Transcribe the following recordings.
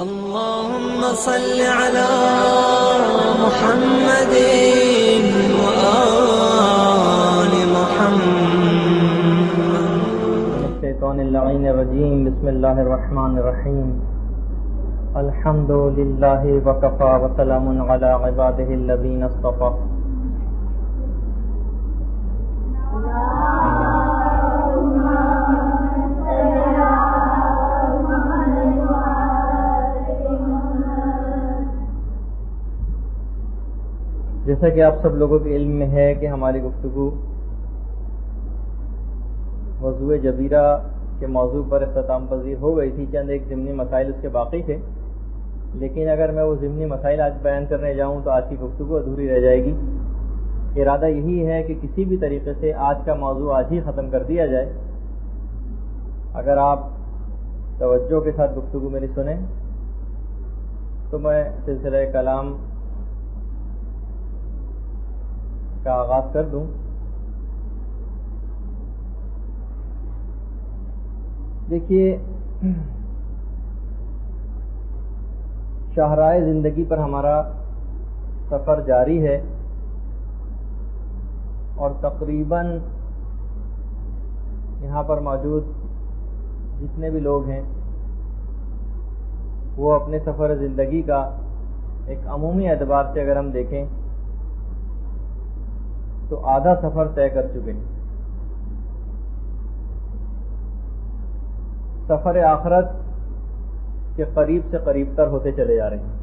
اللهم صل على محمد وآل محمد. الشیطان اللعین الرجیم. بسم اللہ الرحمن الرحیم. الحمد للہ وکفى وسلام علی عباده الذین اصطفى. جیسا کہ آپ سب لوگوں کے علم میں ہے کہ ہماری گفتگو موضوع جبیرہ کے موضوع پر اختتام پذیر ہو گئی تھی. چند ایک ضمنی مسائل اس کے باقی تھے، لیکن اگر میں وہ ضمنی مسائل آج بیان کرنے جاؤں تو آج کی گفتگو ادھوری رہ جائے گی. ارادہ یہی ہے کہ کسی بھی طریقے سے آج کا موضوع آج ہی ختم کر دیا جائے. اگر آپ توجہ کے ساتھ گفتگو میری سنیں تو میں سلسلہ کلام کا آغاز کر دوں. دیکھیے، شاہراہ زندگی پر ہمارا سفر جاری ہے اور تقریباً یہاں پر موجود جتنے بھی لوگ ہیں وہ اپنے سفر زندگی کا ایک عمومی اعتبار سے اگر ہم دیکھیں تو آدھا سفر طے کر چکے ہیں. سفر آخرت کے قریب سے قریب تر ہوتے چلے جا رہے ہیں.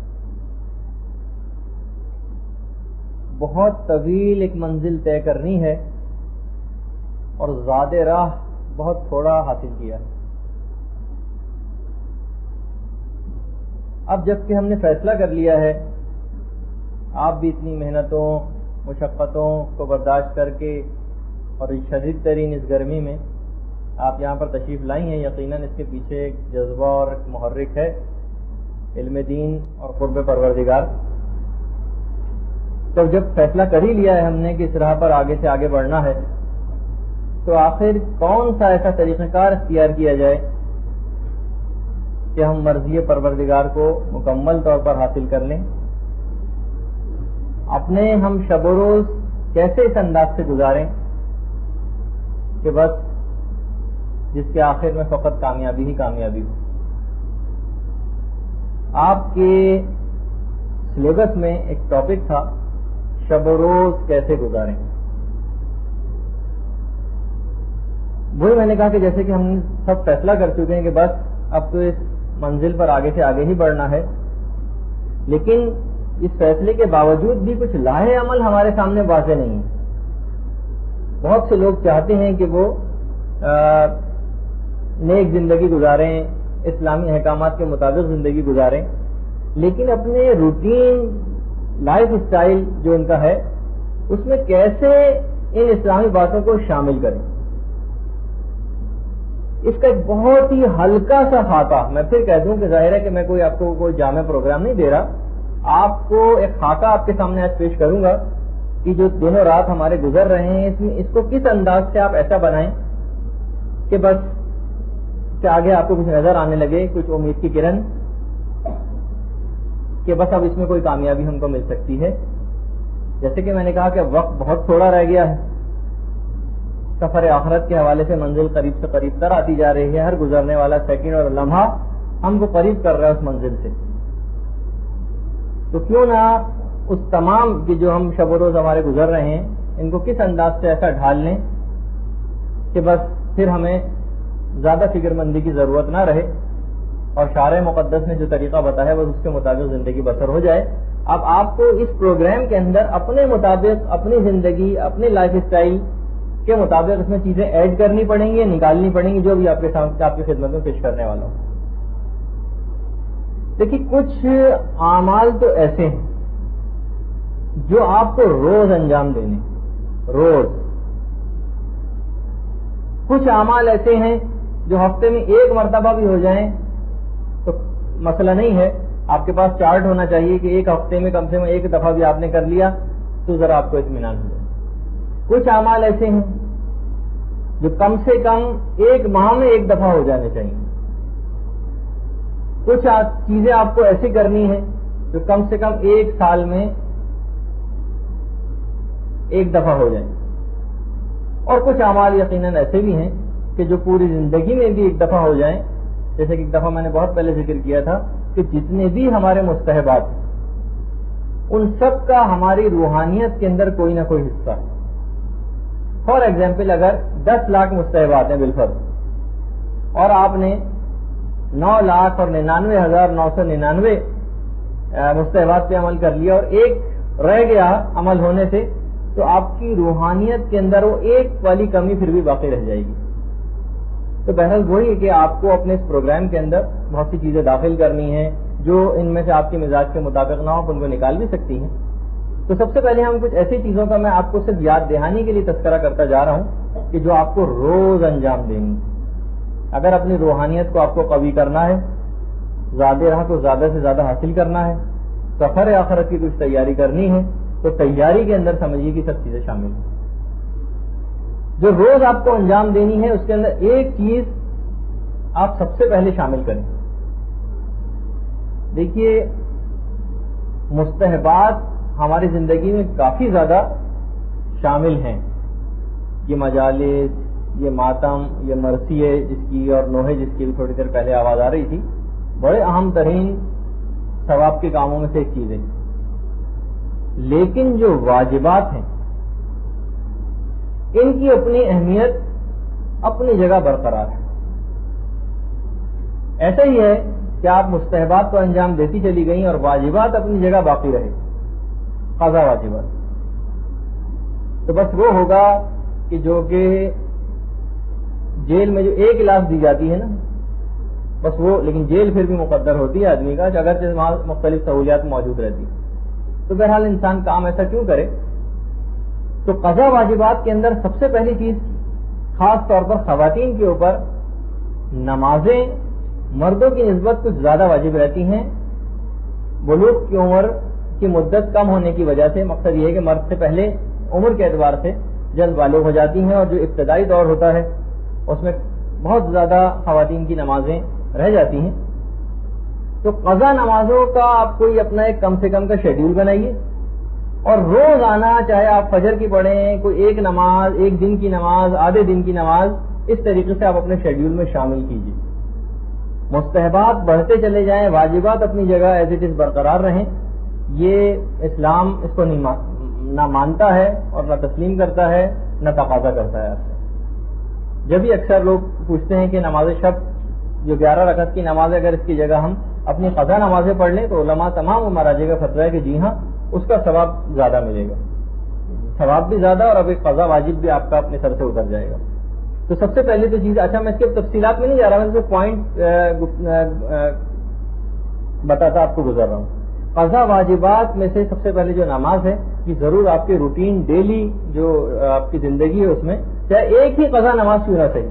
بہت طویل ایک منزل طے کرنی ہے اور زیادہ راہ بہت تھوڑا حاصل کیا ہے. اب جب کہ ہم نے فیصلہ کر لیا ہے، آپ بھی اتنی محنتوں مشقتوں کو برداشت کر کے اور شدید ترین اس گرمی میں آپ یہاں پر تشریف لائی ہیں، یقیناً اس کے پیچھے ایک جذبہ اور ایک محرک ہے، علم دین اور قرب پروردگار. تو جب فیصلہ کر ہی لیا ہے ہم نے کہ اس راہ پر آگے سے آگے بڑھنا ہے، تو آخر کون سا ایسا طریقہ کار اختیار کیا جائے کہ ہم مرضی پروردگار کو مکمل طور پر حاصل کر لیں. اپنے ہم شب و روز کیسے اس انداز سے گزاریں کہ بس جس کے آخر میں فقط کامیابی ہی کامیابی ہو. آپ کے سلیبس میں ایک ٹاپک تھا شب و روز کیسے گزاریں. وہی میں نے کہا کہ جیسے کہ ہم سب فیصلہ کر چکے ہیں کہ بس اب تو اس منزل پر آگے سے آگے ہی بڑھنا ہے، لیکن اس فیصلے کے باوجود بھی کچھ لاہے عمل ہمارے سامنے واضح نہیں ہے. بہت سے لوگ چاہتے ہیں کہ وہ نیک زندگی گزاریں، اسلامی احکامات کے مطابق زندگی گزاریں، لیکن اپنے روٹین لائف سٹائل جو ان کا ہے اس میں کیسے ان اسلامی باتوں کو شامل کریں. اس کا ایک بہت ہی ہلکا سا خاکہ، میں پھر کہہ دوں کہ ظاہر ہے کہ میں کوئی آپ کو کوئی جامع پروگرام نہیں دے رہا، آپ کو ایک خاکہ آپ کے سامنے آج پیش کروں گا کہ جو دنوں رات ہمارے گزر رہے ہیں اس میں اس کو کس انداز سے آپ ایسا بنائیں کہ بس کہ آگے آپ کو کچھ نظر آنے لگے، کچھ امید کی کرن کہ بس اب اس میں کوئی کامیابی ہم کو مل سکتی ہے. جیسے کہ میں نے کہا کہ وقت بہت تھوڑا رہ گیا ہے، سفر آخرت کے حوالے سے منزل قریب سے قریب تر آتی جا رہی ہے. ہر گزرنے والا سیکنڈ اور لمحہ ہم کو قریب کر رہا ہے اس منزل سے. تو کیوں نہ اس تمام کی جو ہم شب و روز ہمارے گزر رہے ہیں ان کو کس انداز سے ایسا ڈھال لیں کہ بس پھر ہمیں زیادہ فکر مندی کی ضرورت نہ رہے اور شارع مقدس نے جو طریقہ بتایا وہ اس کے مطابق زندگی بسر ہو جائے. اب آپ کو اس پروگرام کے اندر اپنے مطابق اپنی زندگی اپنی لائف سٹائل کے مطابق اس میں چیزیں ایڈ کرنی پڑیں گی، نکالنی پڑیں گی، جو بھی آپ کے سامنے آپ کی خدمت میں پیش کرنے والا ہوں. دیکھیے، کچھ اعمال تو ایسے ہیں جو آپ کو روز انجام دینے، روز. کچھ اعمال ایسے ہیں جو ہفتے میں ایک مرتبہ بھی ہو جائیں تو مسئلہ نہیں ہے. آپ کے پاس چارٹ ہونا چاہیے کہ ایک ہفتے میں کم سے کم ایک دفعہ بھی آپ نے کر لیا تو ذرا آپ کو اطمینان ہو جائے. کچھ اعمال ایسے ہیں جو کم سے کم ایک ماہ میں ایک دفعہ ہو جانے چاہیے. کچھ چیزیں آپ کو ایسی کرنی ہیں جو کم سے کم ایک سال میں ایک دفعہ ہو جائیں، اور کچھ اعمال یقیناً ایسے بھی ہیں کہ جو پوری زندگی میں بھی ایک دفعہ ہو جائیں. جیسے کہ ایک دفعہ میں نے بہت پہلے ذکر کیا تھا کہ جتنے بھی ہمارے مستحبات ہیں ان سب کا ہماری روحانیت کے اندر کوئی نہ کوئی حصہ ہے. فار ایگزامپل اگر 10 لاکھ مستحبات ہیں بالفرض اور آپ نے 9,99,999 مستحبات پہ عمل کر لیا اور ایک رہ گیا عمل ہونے سے، تو آپ کی روحانیت کے اندر وہ ایک والی کمی پھر بھی باقی رہ جائے گی. تو بہرحال وہی ہے کہ آپ کو اپنے اس پروگرام کے اندر بہت سی چیزیں داخل کرنی ہیں جو ان میں سے آپ کے مزاج کے مطابق نہ ہو، آپ ان کو نکال بھی سکتی ہیں. تو سب سے پہلے ہم کچھ ایسی چیزوں کا میں آپ کو صرف یاد دہانی کے لیے تذکرہ کرتا جا رہا ہوں کہ جو آپ کو روز انجام دینی. اگر اپنی روحانیت کو آپ کو قوی کرنا ہے، زیادہ راہ کو زیادہ سے زیادہ حاصل کرنا ہے، سفر آخرت کی کچھ تیاری کرنی ہے، تو تیاری کے اندر سمجھیے کہ سب چیزیں شامل ہیں. جو روز آپ کو انجام دینی ہے اس کے اندر ایک چیز آپ سب سے پہلے شامل کریں. دیکھیے مستحبات ہماری زندگی میں کافی زیادہ شامل ہیں. یہ مجالس، یہ ماتم، یہ مرثیے جس کی اور نوحے جس کی بھی تھوڑی دیر پہلے آواز آ رہی تھی، بڑے اہم ترین ثواب کے کاموں میں سے ایک چیز ہے. لیکن جو واجبات ہیں ان کی اپنی اہمیت اپنی جگہ برقرار ہے. ایسا ہی ہے کہ آپ مستحبات کو انجام دیتی چلی گئیں اور واجبات اپنی جگہ باقی رہے، قضا واجبات. تو بس وہ ہوگا کہ جو کہ جیل میں جو ایک گلاس دی جاتی ہے نا، بس وہ، لیکن جیل پھر بھی مقدر ہوتی ہے آدمی کا، اگرچہ وہاں مختلف سہولیات موجود رہتی. تو بہرحال انسان کام ایسا کیوں کرے. تو قضا واجبات کے اندر سب سے پہلی چیز خاص طور پر خواتین کے اوپر نمازیں مردوں کی نسبت کچھ زیادہ واجب رہتی ہیں. بلوغ کی عمر کی مدت کم ہونے کی وجہ سے، مقصد یہ ہے کہ مرد سے پہلے عمر کے اعتبار سے جلد بالغ ہو جاتی ہیں، اور جو ابتدائی دور ہوتا ہے اس میں بہت زیادہ خواتین کی نمازیں رہ جاتی ہیں. تو قضا نمازوں کا آپ کوئی اپنا ایک کم سے کم کا شیڈیول بنائیے، اور روز آنا، چاہے آپ فجر کی پڑھیں، کوئی ایک نماز، ایک دن کی نماز، آدھے دن کی نماز، اس طریقے سے آپ اپنے شیڈیول میں شامل کیجیے. مستحبات بڑھتے چلے جائیں، واجبات اپنی جگہ ایز اٹ از برقرار رہیں. یہ اسلام اس کو نہ مانتا ہے اور نہ تسلیم کرتا ہے، نہ تقاضا کرتا ہے آپ سے. جب بھی اکثر لوگ پوچھتے ہیں کہ نماز شب جو 11 رکعت کی نماز ہے، اگر اس کی جگہ ہم اپنی قضا نمازیں پڑھ لیں تو علماء تمام مراجع کا فتویٰ ہے کہ جی ہاں، اس کا ثواب زیادہ ملے گا، ثواب بھی زیادہ، اور اب ایک قضا واجب بھی آپ کا اپنے سر سے اتر جائے گا. تو سب سے پہلے تو چیز، اچھا میں اس کے تفصیلات میں نہیں جا رہا، میں صرف پوائنٹ بتاتا آپ کو گزر رہا ہوں. قضا واجبات میں سے سب سے پہلے جو نماز ہے، کہ ضرور آپ کے روٹین ڈیلی جو آپ کی زندگی ہے اس میں چاہے ایک ہی قضا نماز کیوں نہ صحیح.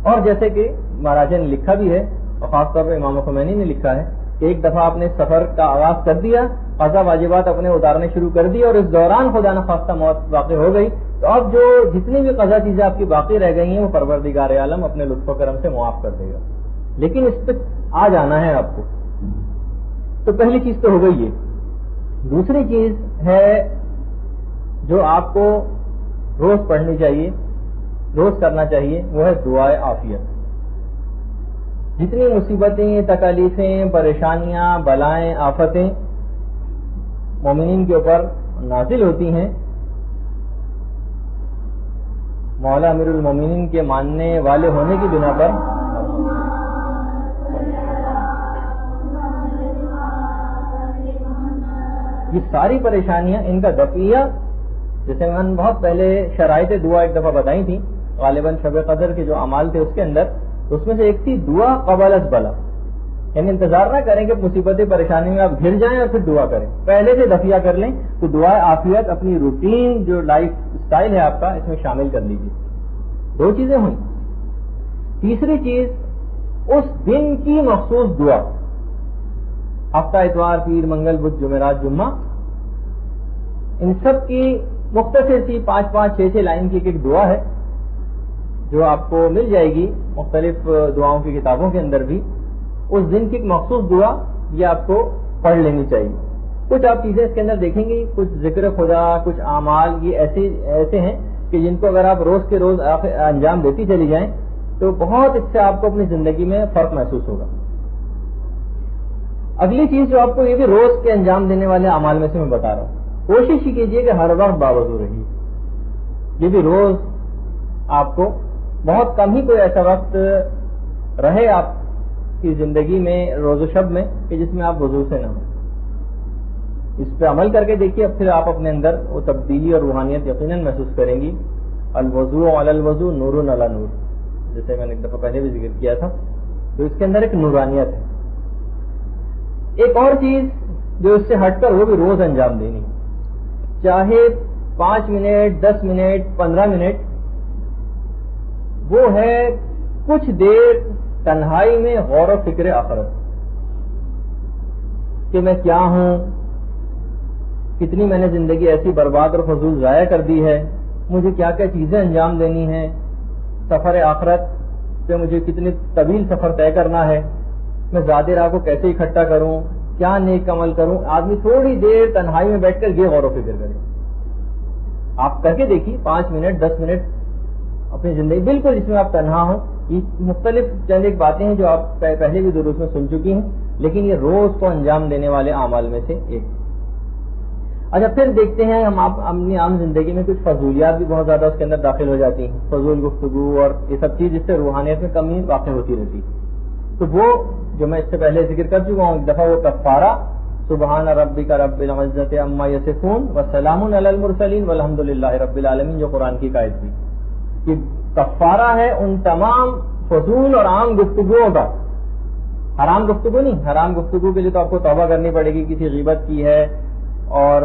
اور جیسے کہ مہاراجا نے لکھا بھی ہے، اور خاص طور پر امام خمینی نے لکھا ہے کہ ایک دفعہ آپ نے سفر کا آغاز کر دیا، قضا واجبات اپنے اتارنے شروع کر دی، اور اس دوران خدا نخواستہ موت واقع ہو گئی، تو اب جو جتنی بھی قضا چیزیں آپ کی باقی رہ گئی ہیں وہ پروردگار عالم اپنے لطف و کرم سے معاف کر دے گا. لیکن اس پہ آ جانا ہے آپ کو. تو پہلی چیز تو ہو گئی یہ. دوسری چیز ہے جو آپ کو روز پڑھنی چاہیے، روز کرنا چاہیے، وہ ہے دعائے عافیت. جتنی مصیبتیں، تکالیفیں، پریشانیاں، بلائیں، آفتیں مومنین کے اوپر نازل ہوتی ہیں، مولا امیر المومنین کے ماننے والے ہونے کی بنا پر یہ ساری پریشانیاں، ان کا دفعیہ، جیسے میں نے بہت پہلے شرائط دعا ایک دفعہ بتائی تھی، غالباً شب قدر کے جو اعمال تھے اس کے اندر، اس میں سے ایک تھی دعا قبل از بلا. یعنی انتظار نہ کریں کہ مصیبتیں پریشانی میں آپ گر جائیں اور پھر دعا کریں، پہلے سے دفعہ کر لیں. تو دعائے عافیت اپنی روٹین جو لائف سٹائل ہے آپ کا، اس میں شامل کر لیجیے. دو چیزیں ہوئیں. تیسری چیز، اس دن کی مخصوص دعا، ہفتہ اتوار، پیر، منگل، بدھ، جمعرات، جمعہ، ان سب کی مختصر سی 5-5، 6-6 لائن کی ایک دعا ہے جو آپ کو مل جائے گی مختلف دعاؤں کی کتابوں کے اندر بھی. اس دن کی ایک مخصوص دعا یہ آپ کو پڑھ لینی چاہیے. کچھ آپ چیزیں اس کے اندر دیکھیں گی, کچھ ذکر خدا, کچھ اعمال, یہ ایسے ہیں کہ جن کو اگر آپ روز کے روز انجام دیتی چلی جائیں تو بہت اس سے آپ کو اپنی زندگی میں فرق محسوس ہوگا. اگلی چیز جو آپ کو یہ بھی روز کے انجام دینے والے اعمال میں سے میں بتا رہا ہوں, کوشش ہی کیجیے کہ ہر وقت باوضو رہیے. یہ بھی روز آپ کو بہت کم ہی کوئی ایسا وقت رہے آپ کی زندگی میں روز و شب میں کہ جس میں آپ وضو سے نہ ہوں. اس پہ عمل کر کے دیکھیے, اب پھر آپ اپنے اندر وہ تبدیلی اور روحانیت یقیناً محسوس کریں گی. الوضو علی الوضو نور علی نور, جیسے میں نے ایک دفعہ پہلے بھی ذکر کیا تھا, تو اس کے اندر ایک نورانیت ہے. ایک اور چیز جو اس سے ہٹ کر وہ بھی روز انجام دینی, چاہے 5 منٹ 10 منٹ 15 منٹ, وہ ہے کچھ دیر تنہائی میں غور و فکر آخرت کہ میں کیا ہوں, کتنی میں نے زندگی ایسی برباد اور فضول ضائع کر دی ہے, مجھے کیا کیا چیزیں انجام دینی ہیں, سفر آخرت پہ مجھے کتنی طویل سفر طے کرنا ہے, میں زیادہ راہ کو کیسے اکٹھا کروں, کیا نیک عمل کروں. آدمی تھوڑی دیر تنہائی میں بیٹھ کر یہ غور و فکر کرے. آپ کر کے دیکھیے 5 منٹ 10 منٹ اپنی زندگی بالکل جس میں آپ تنہا ہوں. یہ مختلف چند ایک باتیں ہیں جو آپ پہلے بھی دروس میں سن چکی ہیں, لیکن یہ روز کو انجام دینے والے اعمال میں سے ایک. اچھا, پھر دیکھتے ہیں ہم اپنی عام زندگی میں کچھ فضولیات بھی بہت زیادہ اس کے اندر داخل ہو جاتی ہیں, فضول گفتگو اور یہ سب چیز جس سے روحانیت میں کمی واقع ہوتی رہتی ہے. تو وہ جو میں اس سے پہلے ذکر کر چکا ہوں ایک دفعہ, وہ کفارہ سبحان ربک رب العزت عما یصفون وسلام علی المرسلین والحمد للہ رب العالمین, جو قرآن کی قائد تھی, کہ کفارہ ہے ان تمام فضول اور عام گفتگوؤں کا. حرام گفتگو نہیں, حرام گفتگو کے لیے تو آپ کو توبہ کرنی پڑے گی, کسی غیبت کی ہے اور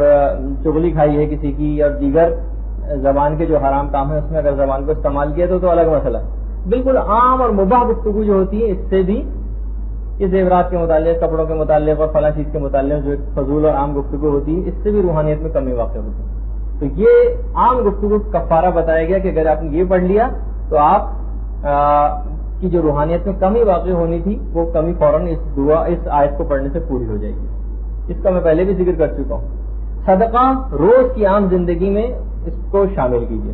چغلی کھائی ہے کسی کی, اور دیگر زبان کے جو حرام کام ہے اس میں اگر زبان کو استعمال کیا تو الگ مسئلہ. بالکل عام اور مباح گفتگو جو ہوتی ہے, اس سے بھی یہ زیورات کے متعلق, کپڑوں کے متعلق اور فلاں چیز کے متعلق جو فضول اور عام گفتگو ہوتی ہے, اس سے بھی روحانیت میں کمی واقع ہوتی ہے. تو یہ عام گفتگو کفارہ بتایا گیا کہ اگر آپ نے یہ پڑھ لیا تو آپ کی جو روحانیت میں کمی واقع ہونی تھی وہ کمی فوراً اس آیت کو پڑھنے سے پوری ہو جائے گی. اس کا میں پہلے بھی ذکر کر چکا ہوں. صدقہ روز کی عام زندگی میں اس کو شامل کیجیے.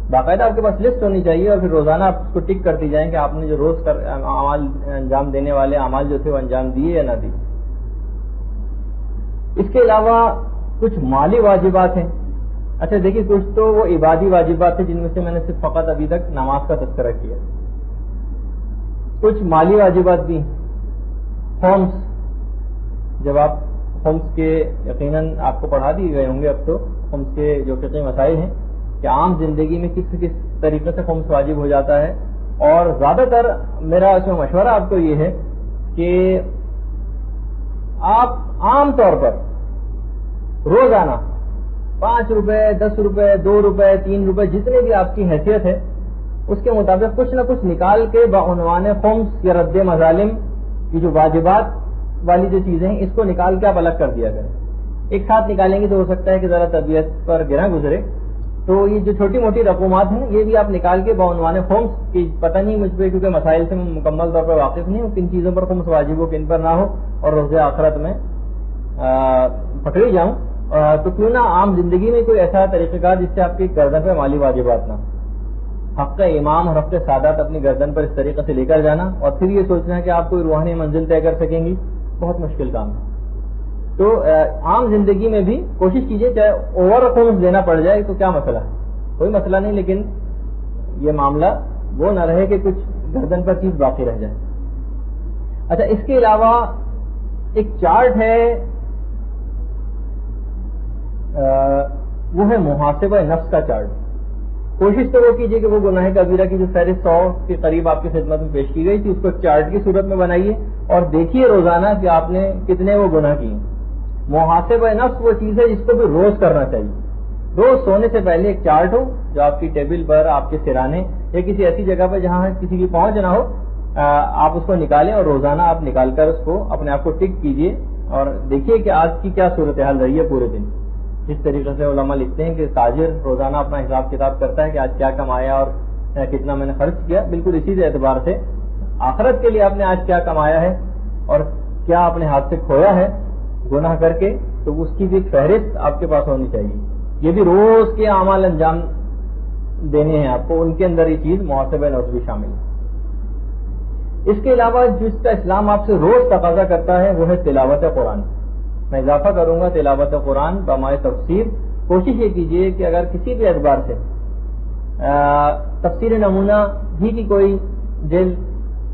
باقاعدہ آپ کے پاس لسٹ ہونی چاہیے اور پھر روزانہ آپ اس کو ٹک کرتی جائیں کہ آپ نے جو روز اعمال انجام دینے والے اعمال جو تھے وہ انجام دیے یا نہ دیے. اس کے علاوہ کچھ مالی واجبات ہیں. اچھا دیکھیے, کچھ تو وہ عبادی واجبات ہیں جن میں سے میں نے صرف فقط ابھی تک نماز کا تذکرہ کیا. کچھ مالی واجبات بھی. خمس, جب آپ خمس کے یقیناً آپ کو پڑھا دیے گئے ہوں گے اب تو, خمس کے جو فقہی مسائل ہیں کہ عام زندگی میں کس طریقے سے خمس واجب ہو جاتا ہے. اور زیادہ تر میرا اس میں مشورہ آپ کو یہ ہے کہ آپ عام طور پر روزانہ 5 روپے 10 روپے 2 روپے 3 روپے جتنے بھی آپ کی حیثیت ہے اس کے مطابق کچھ نہ کچھ نکال کے بعنوان خمس یا رد مظالم کی جو واجبات والی جو چیزیں ہیں اس کو نکال کے آپ الگ کر دیا کریں. ایک ساتھ نکالیں گے تو ہو سکتا ہے کہ ذرا طبیعت پر گرا گزرے. تو یہ جو چھوٹی موٹی رقومات ہیں یہ بھی آپ نکال کے بعنوان خمس کی, پتہ نہیں مجھ پہ کیونکہ مسائل سے میں مکمل طور پر واقف نہیں ہوں, کن چیزوں پر خمس واجب ہو کن پر نہ ہو, اور روز آخرت میں پکڑی جاؤں, تو کیوں نہ عام زندگی میں کوئی ایسا طریقہ کار جس سے آپ کی گردن پہ مالی واجبات نہ ہو. حق امام اور حق سادات اپنی گردن پر اس طریقے سے لے کر جانا اور پھر یہ سوچنا ہے کہ آپ کوئی روحانی منزل طے کر سکیں گی, بہت مشکل کام ہے. تو عام زندگی میں بھی کوشش کیجیے, چاہے اوور خمس دینا پڑ جائے تو کیا مسئلہ ہے, کوئی مسئلہ نہیں, لیکن یہ معاملہ وہ نہ رہے کہ کچھ گردن پر چیز باقی رہ جائے. اچھا, اس کے علاوہ ایک چارٹ ہے, وہ ہے محاسبہ نفس کا چارٹ. کوشش تو وہ کیجیے کہ وہ گناہ کبیرہ کی جو فہرست 100 کے قریب آپ کی خدمت میں پیش کی گئی تھی اس کو چارٹ کی صورت میں بنائیے اور دیکھیے روزانہ کہ آپ نے کتنے وہ گناہ کیے. محاسبہ نفس وہ چیز ہے جس کو بھی روز کرنا چاہیے. روز سونے سے پہلے ایک چارٹ ہو جو آپ کی ٹیبل پر, آپ کے سرانے یا کسی ایسی جگہ پر جہاں کسی کی پہنچ نہ ہو, آپ اس کو نکالیں اور روزانہ آپ نکال کر اس کو اپنے آپ کو ٹک کیجیے اور دیکھیے کہ آج کی کیا صورتحال رہی ہے پورے دن. جس طریقے سے علماء لکھتے ہیں کہ تاجر روزانہ اپنا حساب کتاب کرتا ہے کہ آج کیا کمایا اور کتنا میں نے خرچ کیا, بالکل اسی اعتبار سے آخرت کے لیے آپ نے آج کیا کمایا ہے اور کیا اپنے ہاتھ سے کھویا ہے گناہ کر کے، تو اس کی بھی فہرست آپ کے پاس ہونی چاہیے. یہ بھی روز کے اعمال انجام دینے ہیں آپ کو، ان کے اندر یہ چیز محاسبہ نفس بھی شامل ہے. اس کے علاوہ جس کا اسلام آپ سے روز تقاضا کرتا ہے وہ ہے تلاوت قرآن. میں اضافہ کروں گا تلاوت قرآن بمائے تفسیر. کوشش یہ کیجیے کہ اگر کسی بھی اعتبار سے تفسیر نمونہ بھی کی کوئی جلد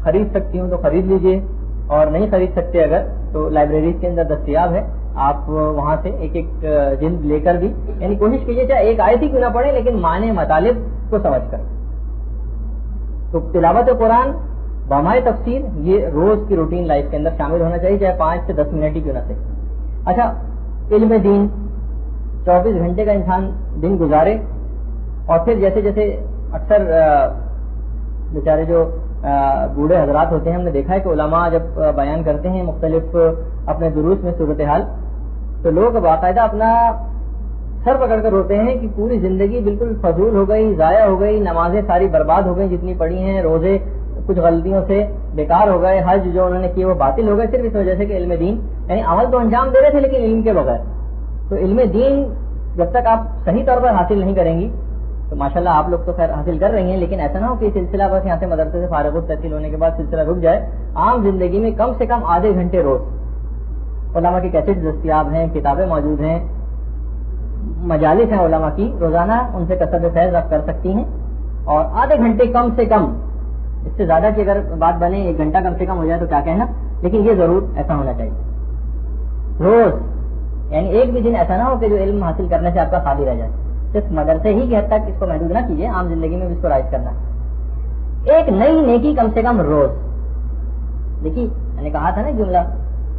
خرید سکتی ہوں تو خرید لیجیے، اور نہیں خرید سکتے اگر تو لائبریریز کے اندر دستیاب ہے، آپ وہاں سے ایک ایک جلد لے کر بھی، یعنی کوشش کیجیے چاہے ایک آیت ہی کیوں نہ پڑھیں لیکن معنی مطالب کو سمجھ کر. تو تلاوت قرآن بامائے تفسیر یہ روز کی روٹین لائف کے اندر شامل ہونا چاہیے، چاہے 5 سے 10 منٹ ہی کیوں نہ سے. اچھا، علم دین 24 گھنٹے کا انسان دن گزارے، اور پھر جیسے جیسے اکثر بیچارے جو بوڑھے حضرات ہوتے ہیں، ہم نے دیکھا ہے کہ علماء جب بیان کرتے ہیں مختلف اپنے دروس میں صورتحال، تو لوگ باقاعدہ اپنا سر پکڑ کر روتے ہیں کہ پوری زندگی بالکل فضول ہو گئی، ضائع ہو گئی، نمازیں ساری برباد ہو گئی جتنی پڑھی ہیں، روزے کچھ غلطیوں سے بیکار ہو گئے، حج جو انہوں نے کیے وہ باطل ہو گئے، صرف اس وجہ سے کہ علم دین، یعنی عمل تو انجام دے رہے تھے لیکن علم کے بغیر. تو علم دین جب تک آپ صحیح طور پر حاصل نہیں کریں گی تو ماشاءاللہ آپ لوگ تو خیر حاصل کر رہی ہیں، لیکن ایسا نہ ہو کہ سلسلہ بس یہاں سے مدرسے سے فارغ التحصیل ہونے کے بعد سلسلہ رک جائے. عام زندگی میں کم سے کم آدھے گھنٹے روز علماء کی کیسٹ دستیاب ہیں، کتابیں موجود ہیں، مجالس ہیں علماء کی، روزانہ ان سے کثرت فیض آپ کر سکتی ہیں. اور آدھے گھنٹے کم سے کم، اس سے زیادہ کی اگر بات بنے 1 گھنٹہ کم سے کم ہو جائے تو کیا کہنا، لیکن یہ ضرور ایسا ہونا چاہیے روز. یعنی ایک بھی دن ایسا نہ ہو کہ جو علم حاصل کرنے سے آپ کا خالی رہ جائے. صرف مدرسے ہی کی حد تک اس کو محدود نہ کیجیے، عام زندگی میں بھی اس کو رائج کرنا. ایک نئی نیکی کم سے کم روز. دیکھیے میں نے کہا تھا نا جملہ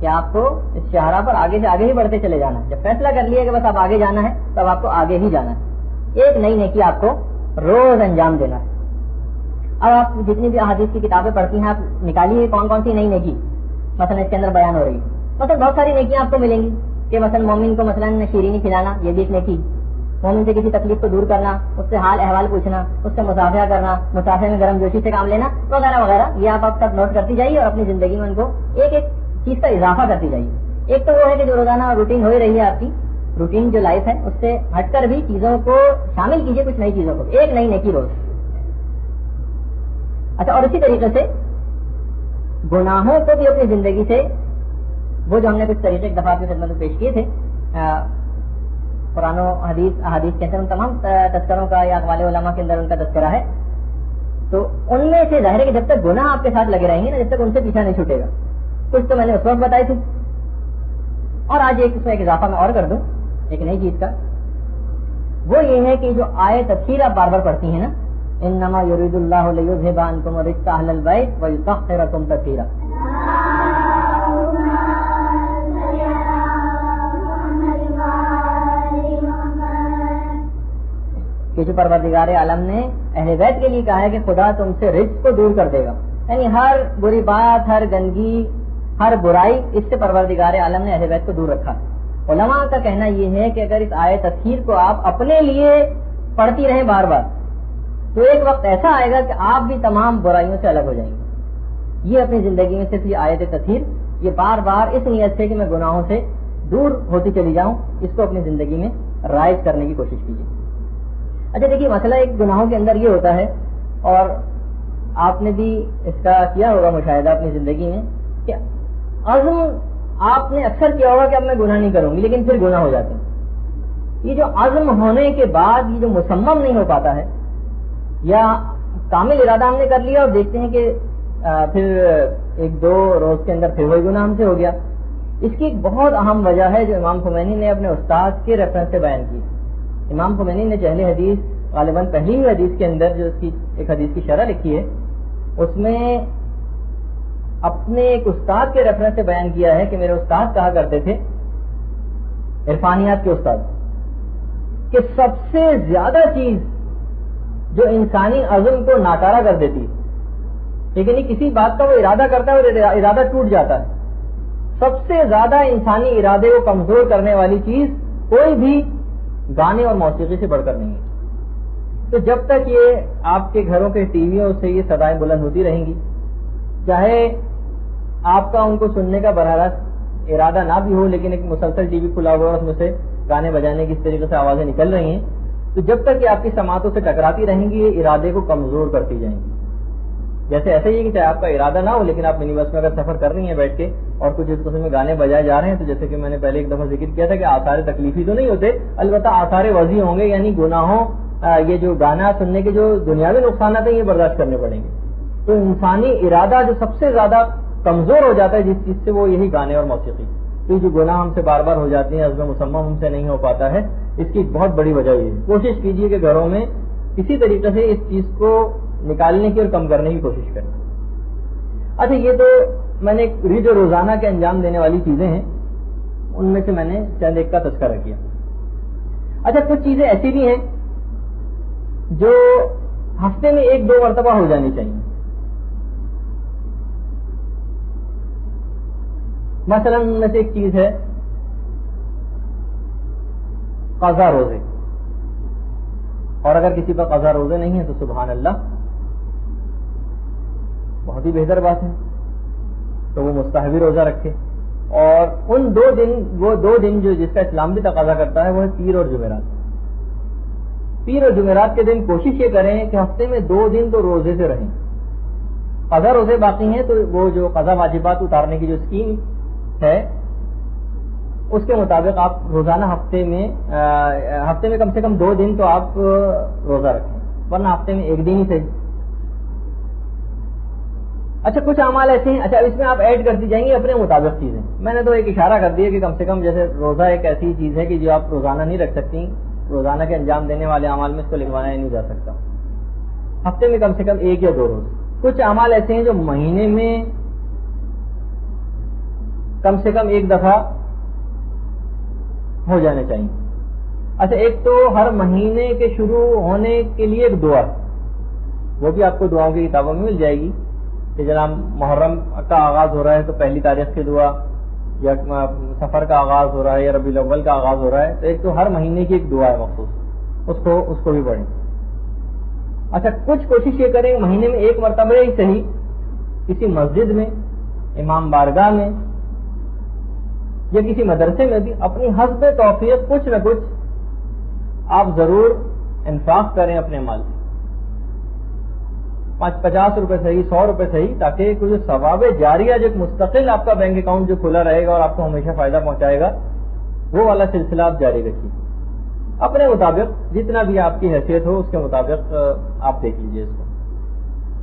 کہ آپ کو اس شاہراہ پر آگے سے آگے ہی بڑھتے چلے جانا ہے. جب فیصلہ کر لیا کہ بس آپ آگے جانا ہے تب آپ کو آگے ہی جانا ہے. ایک نئی نیکی آپ کو روز انجام دینا ہے. اب آپ جتنی بھی احادیث کی کتابیں پڑھتی ہیں آپ نکالیے کون کون سی نئی نیکی مثلا اس کے اندر بیان ہو رہی ہے. مثلا بہت ساری نیکیاں آپ کو ملیں گی کہ مثلا مومن کو مثلا شیرینی کھلانا، یہ بھی ایک نیکی. مومن سے کسی تکلیف کو دور کرنا، اس سے حال احوال پوچھنا، اس سے مصافحہ کرنا، مسافر میں گرم جوشی سے کام لینا وغیرہ وغیرہ. یہ آپ سب نوٹ کرتی جائیے اور اپنی زندگی میں ان کو ایک ایک چیز کا اضافہ کرتی جائیے. ایک تو وہ ہے کہ جو روزانہ روٹین ہو ہی رہی ہے آپ کی، روٹین جو لائف ہے اس سے ہٹ کر بھی چیزوں کو شامل کیجیے، کچھ نئی چیزوں کو، ایک نئی نیکی روز. اچھا، اور اسی طریقے سے گناہوں کو بھی اپنی زندگی سے، وہ جو ہم نے کچھ طریقے ایک دفعہ کی خدمت میں پیش کیے تھے، قرآن و احادیث کے اندر ان تمام تذکروں کا یا اقوال علماء کے اندر ان کا تذکرہ ہے. تو ان میں سے ظاہر ہے کہ جب تک گناہ آپ کے ساتھ لگے رہیں گے نا، جب تک ان سے پیچھا نہیں چھوٹے گا. کچھ تو میں نے اس وقت بتائی تھی، اور آج اس میں ایک اضافہ میں اور کر دوں ایک نئی چیز کا. وہ یہ ہے کہ جو آیت تفسیر آپ بار بار پڑھتی ہیں نا، انما یرید اللہ لیذھب عنکم الرجس اہل البیت ویطہرکم تطہیرا. کہ جو پروردگار عالم نے اہل بیت کے لیے کہا ہے کہ خدا تم سے رجس کو دور کر دے گا، یعنی ہر بری بات، ہر گندگی، ہر برائی، اس سے پروردگار عالم نے اہل بیت کو دور رکھا. علماء کا کہنا یہ ہے کہ اگر اس آیت تطہیر کو آپ اپنے لیے پڑھتی رہیں بار بار تو ایک وقت ایسا آئے گا کہ آپ بھی تمام برائیوں سے الگ ہو جائیں گے. یہ اپنی زندگی میں صرف یہ آیت تطہیر، یہ بار بار اس نیت سے کہ میں گناہوں سے دور ہوتی چلی جاؤں، اس کو اپنی زندگی میں رائج کرنے کی کوشش کیجیے. اچھا دیکھیے، مسئلہ ایک گناہوں کے اندر یہ ہوتا ہے، اور آپ نے بھی اس کا کیا ہوگا مشاہدہ اپنی زندگی میں، کہ عزم آپ نے اکثر کیا ہوگا کہ اب میں گناہ نہیں کروں گی، لیکن پھر گناہ ہو جاتے ہیں. یہ جو عزم ہونے کے بعد یہ جو مصمم نہیں ہو پاتا ہے، یا کامل ارادہ ہم نے کر لیا اور دیکھتے ہیں کہ پھر 1-2 روز کے اندر پھر وہی گناہ ہم سے ہو گیا. اس کی ایک بہت اہم وجہ ہے جو امام خمینی نے اپنے استاد کے ریفرنس سے بیان کی. امام خمینی نے اہل حدیث غالباً پہلی ہی حدیث کے اندر جو اس کی ایک حدیث کی شرح لکھی ہے، اس میں اپنے ایک استاد کے ریفرنس سے بیان کیا ہے کہ میرے استاد کہا کرتے تھے، عرفانیات کے استاد، کہ سب سے زیادہ چیز جو انسانی عزم کو ناکارہ کر دیتی ہے، لیکن کسی بات کا وہ ارادہ کرتا ہے اور ارادہ ٹوٹ جاتا ہے، سب سے زیادہ انسانی ارادے کو کمزور کرنے والی چیز کوئی بھی گانے اور موسیقی سے بڑھ کر نہیں ہے. تو جب تک یہ آپ کے گھروں کے ٹی ویوں سے یہ صدائیں بلند ہوتی رہیں گی، چاہے آپ کا ان کو سننے کا براہ راست ارادہ نہ بھی ہو، لیکن ایک مسلسل ٹی وی کھلا ہوا ہے، اس میں سے گانے بجانے کی اس طریقے سے آوازیں نکل رہی ہیں، تو جب تک کہ آپ کی سماعتوں سے ٹکراتی رہیں گی یہ ارادے کو کمزور کرتی جائیں گی. جیسے ایسے ہی ہے کہ چاہے آپ کا ارادہ نہ ہو، لیکن آپ منی بس میں اگر سفر کر رہی ہیں بیٹھ کے اور کچھ اس قسم میں گانے بجائے جا رہے ہیں، تو جیسے کہ میں نے پہلے ایک دفعہ ذکر کیا تھا کہ آثار تکلیفی تو نہیں ہوتے، البتہ آثار وضعی ہوں گے، یعنی گناہوں یہ جو گانا سننے کے جو دنیاوی نقصانات ہیں یہ برداشت کرنے پڑیں گے. تو انسانی ارادہ جو سب سے زیادہ کمزور ہو جاتا ہے جس چیز سے، وہ یہی گانے اور موسیقی. تو جو گناہ ہم سے بار بار ہو جاتی ہیں، عزم مسمم ہم سے نہیں ہو پاتا ہے، اس کی بہت بڑی وجہ یہ ہے. کوشش کیجیے کہ گھروں میں کسی طریقے سے اس چیز کو نکالنے کی اور کم کرنے کی کوشش کریں. اچھا، یہ تو میں نے جو روزانہ کے انجام دینے والی چیزیں ہیں ان میں سے میں نے چند ایک کا تذکرہ کیا. اچھا، کچھ چیزیں ایسی بھی ہیں جو ہفتے میں 1-2 مرتبہ ہو جانی چاہیے. مثلا ان میں سے ایک چیز ہے قضا روزے، اور اگر کسی پر قضا روزے نہیں ہے تو سبحان اللہ، بہت ہی بہتر بات ہے، تو وہ مستحبی روزہ رکھے. اور ان 2 دن، وہ 2 دن جو جس کا اسلام بھی تقاضا کرتا ہے وہ ہے پیر اور جمعرات. پیر اور جمعرات کے دن کوشش یہ کریں کہ ہفتے میں 2 دن تو روزے سے رہیں. قضا روزے باقی ہیں تو وہ جو قضا واجبات اتارنے کی جو اسکیم ہے اس کے مطابق آپ روزانہ ہفتے میں کم سے کم 2 دن تو آپ روزہ رکھیں، ورنہ ہفتے میں 1 دن ہی صحیح. اچھا، کچھ اعمال ایسے ہیں، اچھا اس میں آپ ایڈ کرتی جائیں گے اپنے مطابق چیزیں. میں نے تو ایک اشارہ کر دیا کہ کم سے کم جیسے روزہ ایک ایسی چیز ہے کہ جو آپ روزانہ نہیں رکھ سکتی، روزانہ کے انجام دینے والے اعمال میں اس کو لکھوانا ہی نہیں جا سکتا. ہفتے میں کم سے کم 1 یا 2 روز. کچھ اعمال ایسے ہیں جو مہینے میں کم سے کم 1 دفعہ ہو جانے چاہیے. اچھا، ایک تو ہر مہینے کے شروع ہونے کے لیے ایک دعا، وہ بھی آپ کو دعاؤں کی کتابوں میں مل جائے گی کہ جناب محرم کا آغاز ہو رہا ہے تو 1 تاریخ کی دعا، یا سفر کا آغاز ہو رہا ہے یا ربیع الاول کا آغاز ہو رہا ہے تو ایک تو ہر مہینے کی ایک دعا ہے مخصوص، اس کو بھی پڑھیں. اچھا، کچھ کوشش یہ کریں مہینے میں 1 مرتبہ ہی صحیح کسی مسجد میں، امام بارگاہ میں یا کسی مدرسے میں بھی اپنی حسب توفیق کچھ نہ کچھ آپ ضرور انفاق کریں اپنے مال سے. 50 روپے صحیح، 100 روپے صحیح، تاکہ کچھ ثواب جاریہ جو مستقل آپ کا بینک اکاؤنٹ جو کھلا رہے گا اور آپ کو ہمیشہ فائدہ پہنچائے گا، وہ والا سلسلہ آپ جاری رکھیے. اپنے مطابق جتنا بھی آپ کی حیثیت ہو اس کے مطابق آپ دیکھ لیجیے اس کو،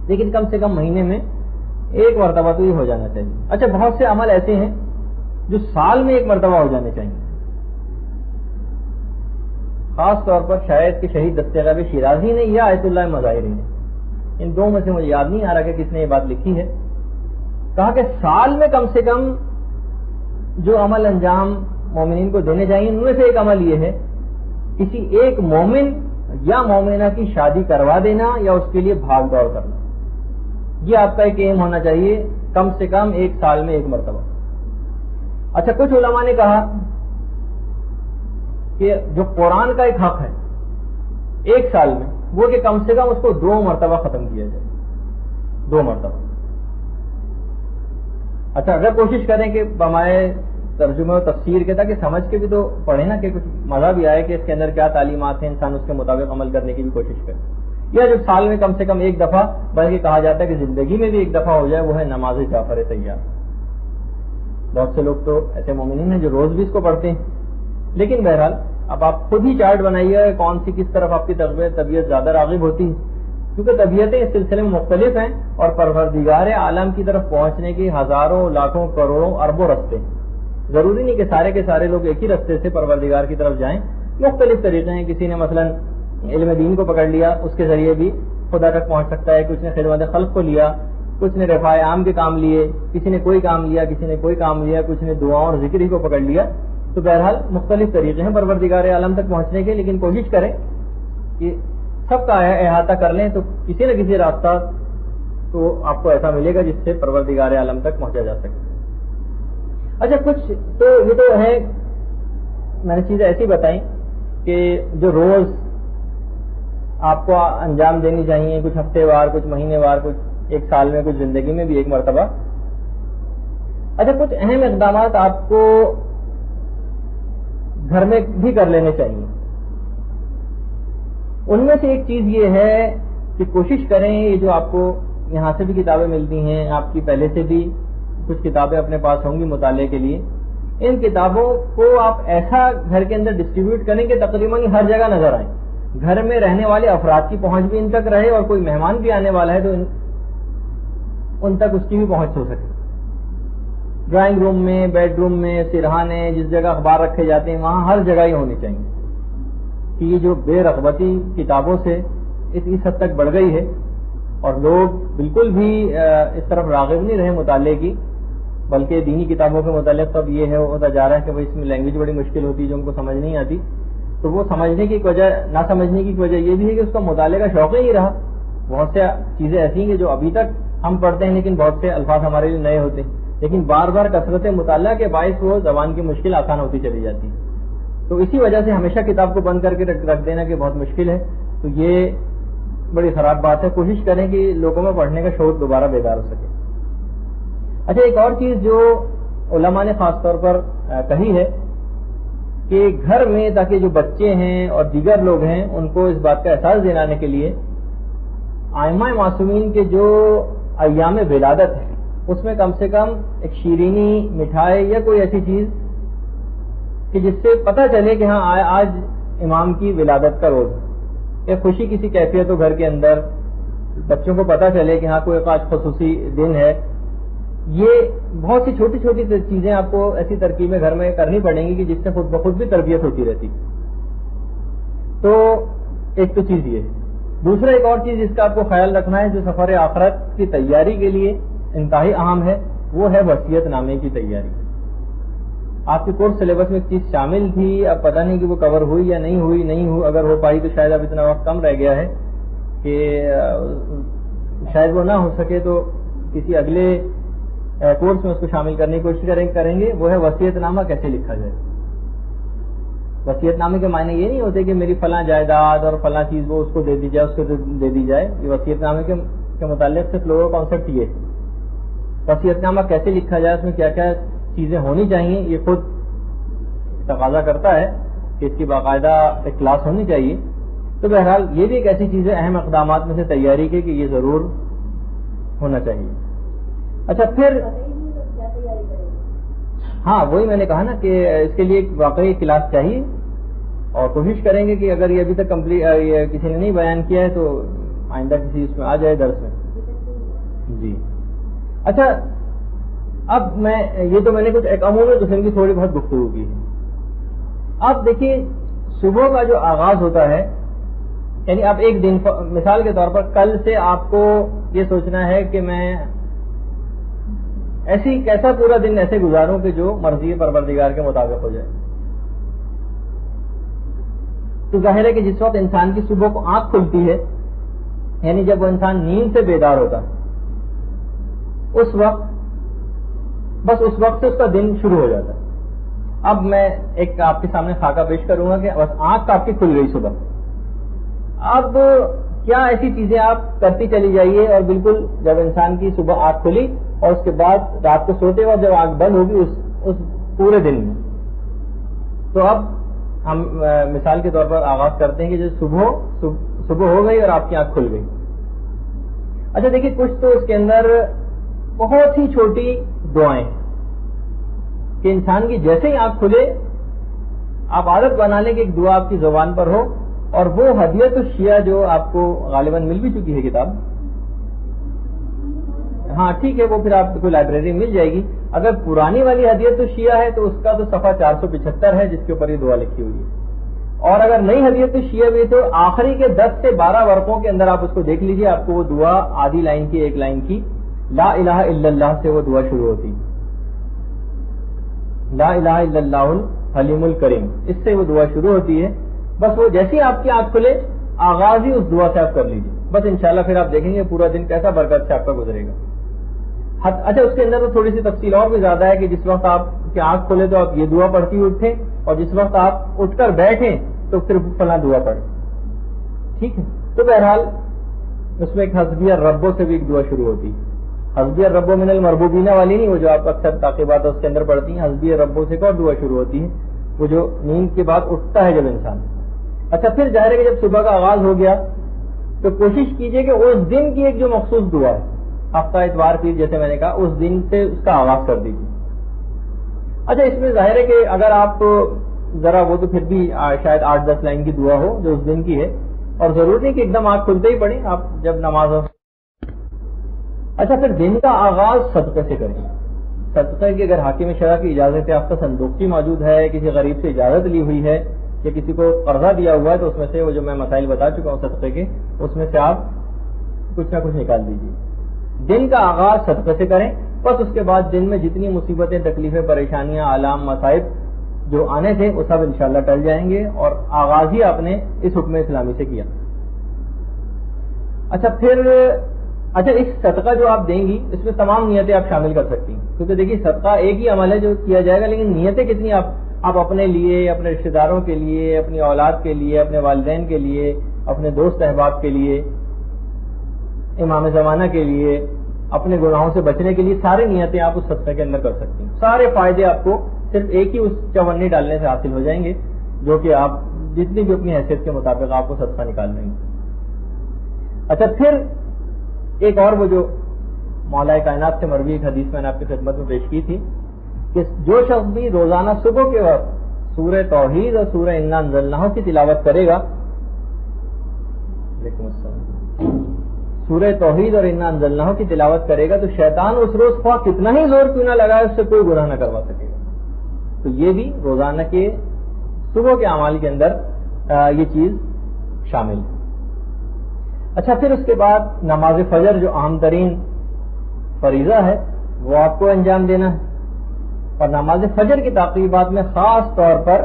لیکن کم سے کم مہینے میں 1 مرتبہ تو یہ ہو جانا چاہیے. اچھا، بہت سے عمل ایسے ہیں جو سال میں 1 مرتبہ ہو جانے چاہیے. خاص طور پر شاید کہ شہید دستغیب شیرازی نے یا آیت اللہ مظاہری نے، ان 2 میں سے مجھے یاد نہیں آ رہا کہ کس نے یہ بات لکھی ہے، کہا کہ سال میں کم سے کم جو عمل انجام مومنین کو دینے چاہیے ان میں سے ایک عمل یہ ہے کسی ایک مومن یا مومنہ کی شادی کروا دینا یا اس کے لیے بھاگ دوڑ کرنا. یہ آپ کا ایک ایم ہونا چاہیے کم سے کم 1 سال میں 1 مرتبہ. اچھا، کچھ علماء نے کہا کہ جو قرآن کا ایک حق ہے 1 سال میں، وہ کہ کم سے کم اس کو 2 مرتبہ ختم کیا جائے، 2 مرتبہ. اچھا، اگر کوشش کریں کہ ہمارے ترجمے و تفسیر کے تاکہ سمجھ کے بھی تو پڑھیں نا، کہ کچھ مزہ بھی آئے کہ اس کے اندر کیا تعلیمات ہیں، انسان اس کے مطابق عمل کرنے کی بھی کوشش کرے. یا جو سال میں کم سے کم 1 دفعہ، بلکہ کہا جاتا ہے کہ زندگی میں بھی 1 دفعہ ہو جائے، وہ ہے نماز جعفر طیار. بہت سے لوگ تو ایسے مومنین ہیں جو روز بھی اس کو پڑھتے ہیں، لیکن بہرحال اب آپ خود ہی چارٹ بنائیے کون سی کس طرف آپ کی طبیعت زیادہ راغب ہوتی ہے، کیونکہ طبیعتیں اس سلسلے میں مختلف ہیں اور پروردگار عالم کی طرف پہنچنے کے ہزاروں، لاکھوں، کروڑوں، اربوں رستے ہیں. ضروری نہیں کہ سارے کے سارے لوگ ایک ہی رستے سے پروردگار کی طرف جائیں، مختلف طریقے ہیں. کسی نے مثلا علم دین کو پکڑ لیا، اس کے ذریعے بھی خدا تک پہنچ سکتا ہے. کچھ نے خدمت خلق کو لیا، کچھ نے رفاع عام کے کام لیے، کسی نے کوئی کام لیا، کسی نے کوئی کام لیا، کچھ نے دعاؤں اور ذکر ہی کو پکڑ لیا. تو بہرحال مختلف طریقے ہیں پروردگار عالم تک پہنچنے کے، لیکن کوشش کریں کہ سب کا احاطہ کر لیں تو کسی نہ کسی راستہ تو آپ کو ایسا ملے گا جس سے پروردگار عالم تک پہنچا جا سکے. اچھا، کچھ تو یہ تو ہے میں نے چیزیں ایسی بتائیں کہ جو روز آپ کو انجام دینی چاہیے، کچھ ہفتے وار، کچھ مہینے وار، کچھ ایک سال میں، کچھ زندگی میں بھی ایک مرتبہ. اچھا، کچھ اہم اقدامات آپ کو گھر میں بھی کر لینے چاہیے. ان میں سے ایک چیز یہ ہے کہ کوشش کریں، یہ جو آپ کو یہاں سے بھی کتابیں ملتی ہیں، آپ کی پہلے سے بھی کچھ کتابیں اپنے پاس ہوں گی مطالعے کے لیے، ان کتابوں کو آپ ایسا گھر کے اندر ڈسٹریبیوٹ کریں کہ تقریباً ہر جگہ نظر آئیں، گھر میں رہنے والے افراد کی پہنچ بھی ان تک رہے، اور کوئی مہمان بھی آنے والا ہے تو ان تک اس کی بھی پہنچ ہو سکے. ڈرائنگ روم میں، بیڈ روم میں، سرہانے، جس جگہ اخبار رکھے جاتے ہیں وہاں ہر جگہ ہی ہونی چاہیے. کہ یہ جو بے رغبتی کتابوں سے اس حد تک بڑھ گئی ہے اور لوگ بالکل بھی اس طرف راغب نہیں رہے مطالعے کی، بلکہ دینی کتابوں کے متعلق اب یہ ہوتا جا رہا ہے کہ اس میں لینگویج بڑی مشکل ہوتی ہے جو ان کو سمجھ نہیں آتی. تو وہ سمجھنے کی وجہ، نہ سمجھنے کی وجہ یہ بھی ہے کہ اس کا مطالعے کا شوق ہی نہیں رہا. بہت سے چیزیں ایسی ہیں جو ابھی تک ہم پڑھتے ہیں لیکن بہت سے الفاظ ہمارے لیے نئے ہوتے ہیں، لیکن بار بار کثرت مطالعہ کے باعث وہ زبان کی مشکل آسان ہوتی چلی جاتی ہے. تو اسی وجہ سے ہمیشہ کتاب کو بند کر کے رکھ دینا کہ بہت مشکل ہے، تو یہ بڑی خراب بات ہے. کوشش کریں کہ لوگوں میں پڑھنے کا شوق دوبارہ بیدار ہو سکے. اچھا، ایک اور چیز جو علماء نے خاص طور پر کہی ہے کہ گھر میں تاکہ جو بچے ہیں اور دیگر لوگ ہیں ان کو اس بات کا احساس دلانے کے لیے ائمہ معصومین کے جو ایام ولادت ہے اس میں کم سے کم ایک شیرینی، مٹھائی یا کوئی ایسی چیز کہ جس سے پتہ چلے کہ ہاں آج امام کی ولادت کا روز ہے، یا خوشی کسی کیفیت ہو گھر کے اندر، بچوں کو پتہ چلے کہ ہاں کوئی آج خصوصی دن ہے. یہ بہت سی چھوٹی چھوٹی چیزیں آپ کو ایسی ترکیبیں گھر میں کرنی پڑیں گی کہ جس سے خود بخود بھی تربیت ہوتی رہتی. تو ایک تو چیز یہ ہے. دوسرا ایک اور چیز جس کا آپ کو خیال رکھنا ہے جو سفر آخرت کی تیاری کے لیے انتہائی اہم ہے، وہ ہے وصیت نامے کی تیاری. آپ کے کورس سلیبس میں ایک چیز شامل تھی، اب پتہ نہیں کہ وہ کور ہوئی یا نہیں ہوئی، اگر ہو پائی تو شاید اب اتنا وقت کم رہ گیا ہے کہ شاید وہ نہ ہو سکے تو کسی اگلے کورس میں اس کو شامل کرنے کی کوشش کریں گے. وہ ہے وصیت نامہ کیسے لکھا جائے. وصیت نامے کے معنی یہ نہیں ہوتے کہ میری فلاں جائیداد اور فلاں چیز وہ اس کو دے دی جائے، اس کو دے دی جائے. یہ وصیت نامے کے متعلق صرف لوگوں کا کانسیپٹ یہ ہے. وصیت نامہ کیسے لکھا جائے، اس میں کیا کیا چیزیں ہونی چاہیے، یہ خود تقاضا کرتا ہے کہ اس کی باقاعدہ ایک کلاس ہونی چاہیے. تو بہرحال یہ بھی ایک ایسی چیز ہے اہم اقدامات میں سے تیاری کے کہ یہ ضرور ہونا چاہیے. اچھا، پھر ہاں وہی میں نے کہا نا کہ اس کے لیے ایک واقعی کلاس چاہیے، اور کوشش کریں گے کہ اگر یہ ابھی تک کسی نے نہیں بیان کیا ہے تو آئندہ کسی اس میں آ جائے درس میں. جی اچھا، اب یہ تو میں نے کچھ ایک عمومی قسم کی تھوڑی بہت گفتگو کی ہے. اب دیکھیے صبح کا جو آغاز ہوتا ہے، یعنی اب ایک دن مثال کے طور پر کل سے آپ کو یہ سوچنا ہے کہ میں کیسا پورا دن ایسے گزاروں کہ جو مرضی پروردگار کے مطابق ہو جائے. تو ظاہر ہے کہ جس وقت انسان کی صبح کو آنکھ کھلتی ہے، یعنی جب وہ انسان نیند سے بیدار ہوتا ہے، اس وقت سے اس کا دن شروع ہو جاتا ہے. اب میں ایک آپ کے سامنے خاکہ پیش کروں گا کہ بس آنکھ آپ کی کھل گئی صبح. اب کیا ایسی چیزیں آپ کرتی چلی جائیے، اور بالکل جب انسان کی صبح آنکھ کھلی اور اس کے بعد رات کو سوتے وقت جب آنکھ بند ہوگی اس پورے دن میں. تو اب ہم مثال کے طور پر آغاز کرتے ہیں کہ جو صبح ہو گئی اور آپ کی آنکھ کھل گئی. اچھا دیکھیے، کچھ تو اس کے اندر بہت ہی چھوٹی دعائیں کہ انسان کی جیسے ہی آنکھ کھلے آپ عادت بنا لیں کہ ایک دعا آپ کی زبان پر ہو، اور وہ ہدیت الشیعہ جو آپ کو غالباً مل بھی چکی ہے کتاب. ہاں ٹھیک ہے، وہ پھر آپ کو لائبریری مل جائے گی. اگر پرانی والی ہدیت الشیعہ ہے تو اس کا تو صفحہ 475 ہے جس کے اوپر یہ دعا لکھی ہوئی ہے. اور اگر نئی ہدیت الشیعہ بھی تو آخری کے 10 سے 12 ورقوں کے اندر آپ اس کو دیکھ لیجئے، آپ کو وہ دعا آدھی لائن کی، ایک لائن کی، لا الہ الا اللہ سے وہ دعا شروع ہوتی. لا الہ الا اللہ الحلیم الکریم، اس سے وہ دعا شروع ہوتی ہے. بس وہ جیسے ہی آپ کی آنکھ کھلے آغاز ہی اس دعا سے آپ کر لیجیے. بس انشاءاللہ پھر آپ دیکھیں گے پورا دن کیسا برکت سے آپ کا گزرے گا. اچھا، اس کے اندر تو تھوڑی سی تفصیل اور بھی زیادہ ہے کہ جس وقت آپ کی آنکھ کھلے تو آپ یہ دعا پڑھتی اٹھیں، اور جس وقت آپ اٹھ کر بیٹھیں تو پھر فلاں دعا پڑھیں. ٹھیک ہے. تو بہرحال اس میں ایک حسبی الربو سے بھی ایک دعا شروع ہوتی ہے. حسبی الربو من المربوبین والی نہیں، وہ جو آپ اکثر تعقیبات اس کے اندر پڑھتی ہیں. حسبی الربو سے ایک اور دعا شروع ہوتی ہے، وہ جو نیند کے بعد اٹھتا ہے جب انسان. اچھا پھر ظاہر ہے کہ جب صبح کا آغاز ہو گیا تو کوشش کیجئے کہ اس دن کی ایک جو مخصوص دعا ہے، ہفتہ اتوار پیر جیسے میں نے کہا، اس دن سے اس کا آغاز کر دیجیے. اچھا اس میں ظاہر ہے کہ اگر آپ ذرا وہ تو پھر بھی شاید 8-10 لائن کی دعا ہو جو اس دن کی ہے، اور ضرور نہیں کہ ایک دم آنکھ کھلتے ہی پڑھیں آپ جب نماز ہو. اچھا پھر دن کا آغاز صدقے سے کریں. صدقے کی اگر حاکم شرع کی اجازت یافتہ صندوقچی موجود ہے، کسی غریب سے اجازت لی ہوئی ہے یا کسی کو قرضہ دیا ہوا ہے، تو اس میں سے وہ جو میں مسائل بتا چکا ہوں صدقے کے، اس میں سے آپ کچھ نہ کچھ نکال دیجیے. دن کا آغاز صدقے سے کریں، بس اس کے بعد دن میں جتنی مصیبتیں، تکلیفیں، پریشانیاں، آلام، مصائب جو آنے تھے وہ سب انشاءاللہ ٹل جائیں گے، اور آغاز ہی آپ نے اس حکم اسلامی سے کیا. اچھا پھر اس صدقہ جو آپ دیں گی اس میں تمام نیتیں آپ شامل کر سکتی ہیں، کیونکہ دیکھیے صدقہ ایک ہی عمل ہے جو کیا جائے گا، لیکن نیتیں کتنی آپ اپنے لیے، اپنے رشتہ داروں کے لیے، اپنی اولاد کے لیے، اپنے والدین کے لیے، اپنے دوست احباب کے لیے، امام زمانہ کے لیے، اپنے گناہوں سے بچنے کے لیے، ساری نیتیں آپ اس صدقے کے اندر کر سکتی ہیں. سارے فائدے آپ کو صرف ایک ہی اس چونی ڈالنے سے حاصل ہو جائیں گے، جو کہ آپ جتنی بھی اپنی حیثیت کے مطابق آپ کو صدقہ نکال لیں گے. اچھا پھر ایک اور وہ جو مولا کائنات سے مروی ایک حدیث میں نے آپ کی خدمت میں پیش کی تھی کہ جو شخص بھی روزانہ صبح کے وقت سورہ توحید اور سورہ انا انزلناہ کی تلاوت کرے گا، وعلیکم السلام، سورہ توحید اور انا انزلناہ کی تلاوت کرے گا تو شیطان اس روز خواہ کتنا ہی زور کیوں نہ لگائے اس سے کوئی گناہ نہ کروا سکے گا. تو یہ بھی روزانہ کے صبح کے اعمال کے اندر یہ چیز شامل ہے. اچھا پھر اس کے بعد نماز فجر جو عام ترین فریضہ ہے وہ آپ کو انجام دینا ہے، اور نماز فجر کی تعقیبات میں خاص طور پر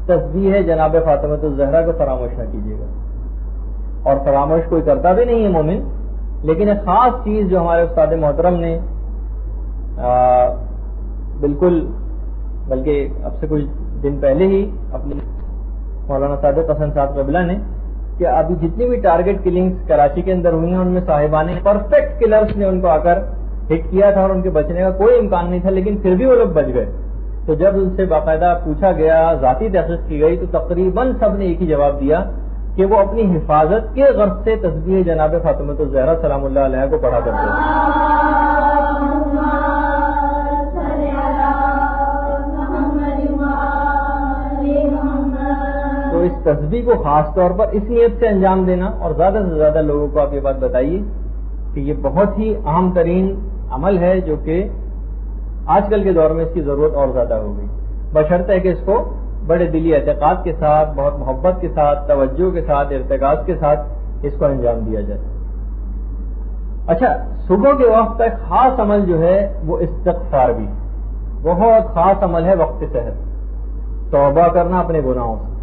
تسبیح جناب فاطمۃ الزہرا کو فراموش نہ کیجیے گا. اور فراموش کوئی کرتا بھی نہیں ہے مومن، لیکن ایک خاص چیز جو ہمارے استاد محترم نے بالکل بلکہ اب سے کچھ دن پہلے ہی اپنی مولانا صادق حسن صاحب قبلہ نے کہ ابھی جتنی بھی ٹارگٹ کلنگز کراچی کے اندر ہوئی ہیں ان میں صاحبان پرفیکٹ کلرز نے ان کو آ کر ہٹ کیا تھا اور ان کے بچنے کا کوئی امکان نہیں تھا، لیکن پھر بھی وہ لوگ بچ گئے. تو جب ان سے باقاعدہ پوچھا گیا، ذاتی تحقیق کی گئی، تو تقریباً سب نے ایک ہی جواب دیا کہ وہ اپنی حفاظت کے غرض سے تسبیح جناب فاطمۃ الزہرا سلام اللہ علیہ کو پڑھا کرتے ہیں. تو اس تسبیح کو خاص طور پر اس نیت سے انجام دینا، اور زیادہ سے زیادہ لوگوں کو آپ یہ بات بتائیے کہ یہ بہت ہی اہم ترین عمل ہے جو کہ آج کل کے دور میں اس کی ضرورت اور زیادہ ہو گئی، بشرط ہے کہ اس کو بڑے دلی اعتقاد کے ساتھ، بہت محبت کے ساتھ، توجہ کے ساتھ، ارتکاز کے ساتھ اس کو انجام دیا جائے. اچھا صبح کے وقت ایک خاص عمل جو ہے وہ استغفار بھی بہت خاص عمل ہے. وقت سحر توبہ کرنا اپنے گناہوں سے.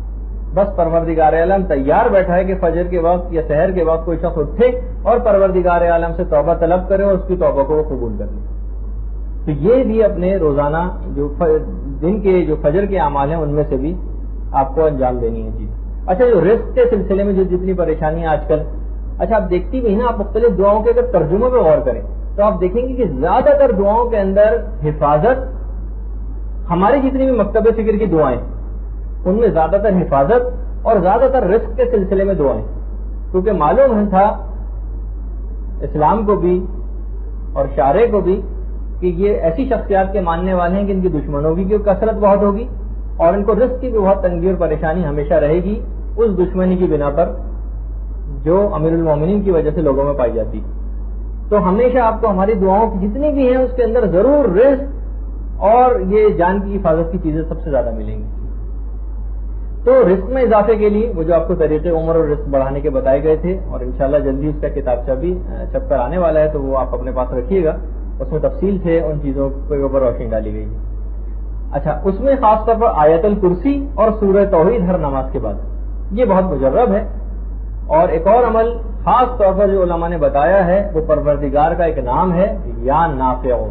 بس پروردگار عالم تیار بیٹھا ہے کہ فجر کے وقت یا سحر کے وقت کوئی شخص اٹھے اور پروردگار عالم سے توبہ طلب کرے اور اس کی توبہ کو وہ قبول کر لے. تو یہ بھی اپنے روزانہ جو دن کے جو فجر کے اعمال ہیں ان میں سے بھی آپ کو انجام دینی ہے چیز. اچھا جو رزق کے سلسلے میں جو جتنی پریشانیاں آج کل، اچھا آپ دیکھتی بھی نا، آپ مختلف دعاؤں کے اگر ترجمے پہ غور کریں تو آپ دیکھیں گے کہ زیادہ تر دعاؤں کے اندر حفاظت، ہماری جتنی بھی مکتب فکر کی دعائیں ان میں زیادہ تر حفاظت اور زیادہ تر رزق کے سلسلے میں دعائیں، کیونکہ معلوم تھا اسلام کو بھی اور شارع کو بھی کہ یہ ایسی شخصیات کے ماننے والے ہیں کہ ان کی دشمنوں کی کثرت بہت ہوگی اور ان کو رزق کی بھی بہت تنگی اور پریشانی ہمیشہ رہے گی اس دشمنی کی بنا پر جو امیر المومنین کی وجہ سے لوگوں میں پائی جاتی. تو ہمیشہ آپ کو ہماری دعاؤں کی جتنی بھی ہیں اس کے اندر ضرور رزق اور یہ جان کی حفاظت کی چیزیں سب سے زیادہ ملیں گی. تو رزق میں اضافے کے لیے وہ جو آپ کو طریقے عمر اور رزق بڑھانے کے بتائے گئے تھے، اور انشاءاللہ جلدی اس کا کتابچہ بھی چھپ کر آنے والا ہے تو وہ آپ اپنے پاس رکھیے گا، اس میں تفصیل سے ان چیزوں کے اوپر روشنی ڈالی گئی ہے. اچھا اس میں خاص طور پر آیت الکرسی اور سورہ توحید ہر نماز کے بعد، یہ بہت مجرب ہے. اور ایک اور عمل خاص طور پر جو علماء نے بتایا ہے وہ پروردگار کا ایک نام ہے یا نافع.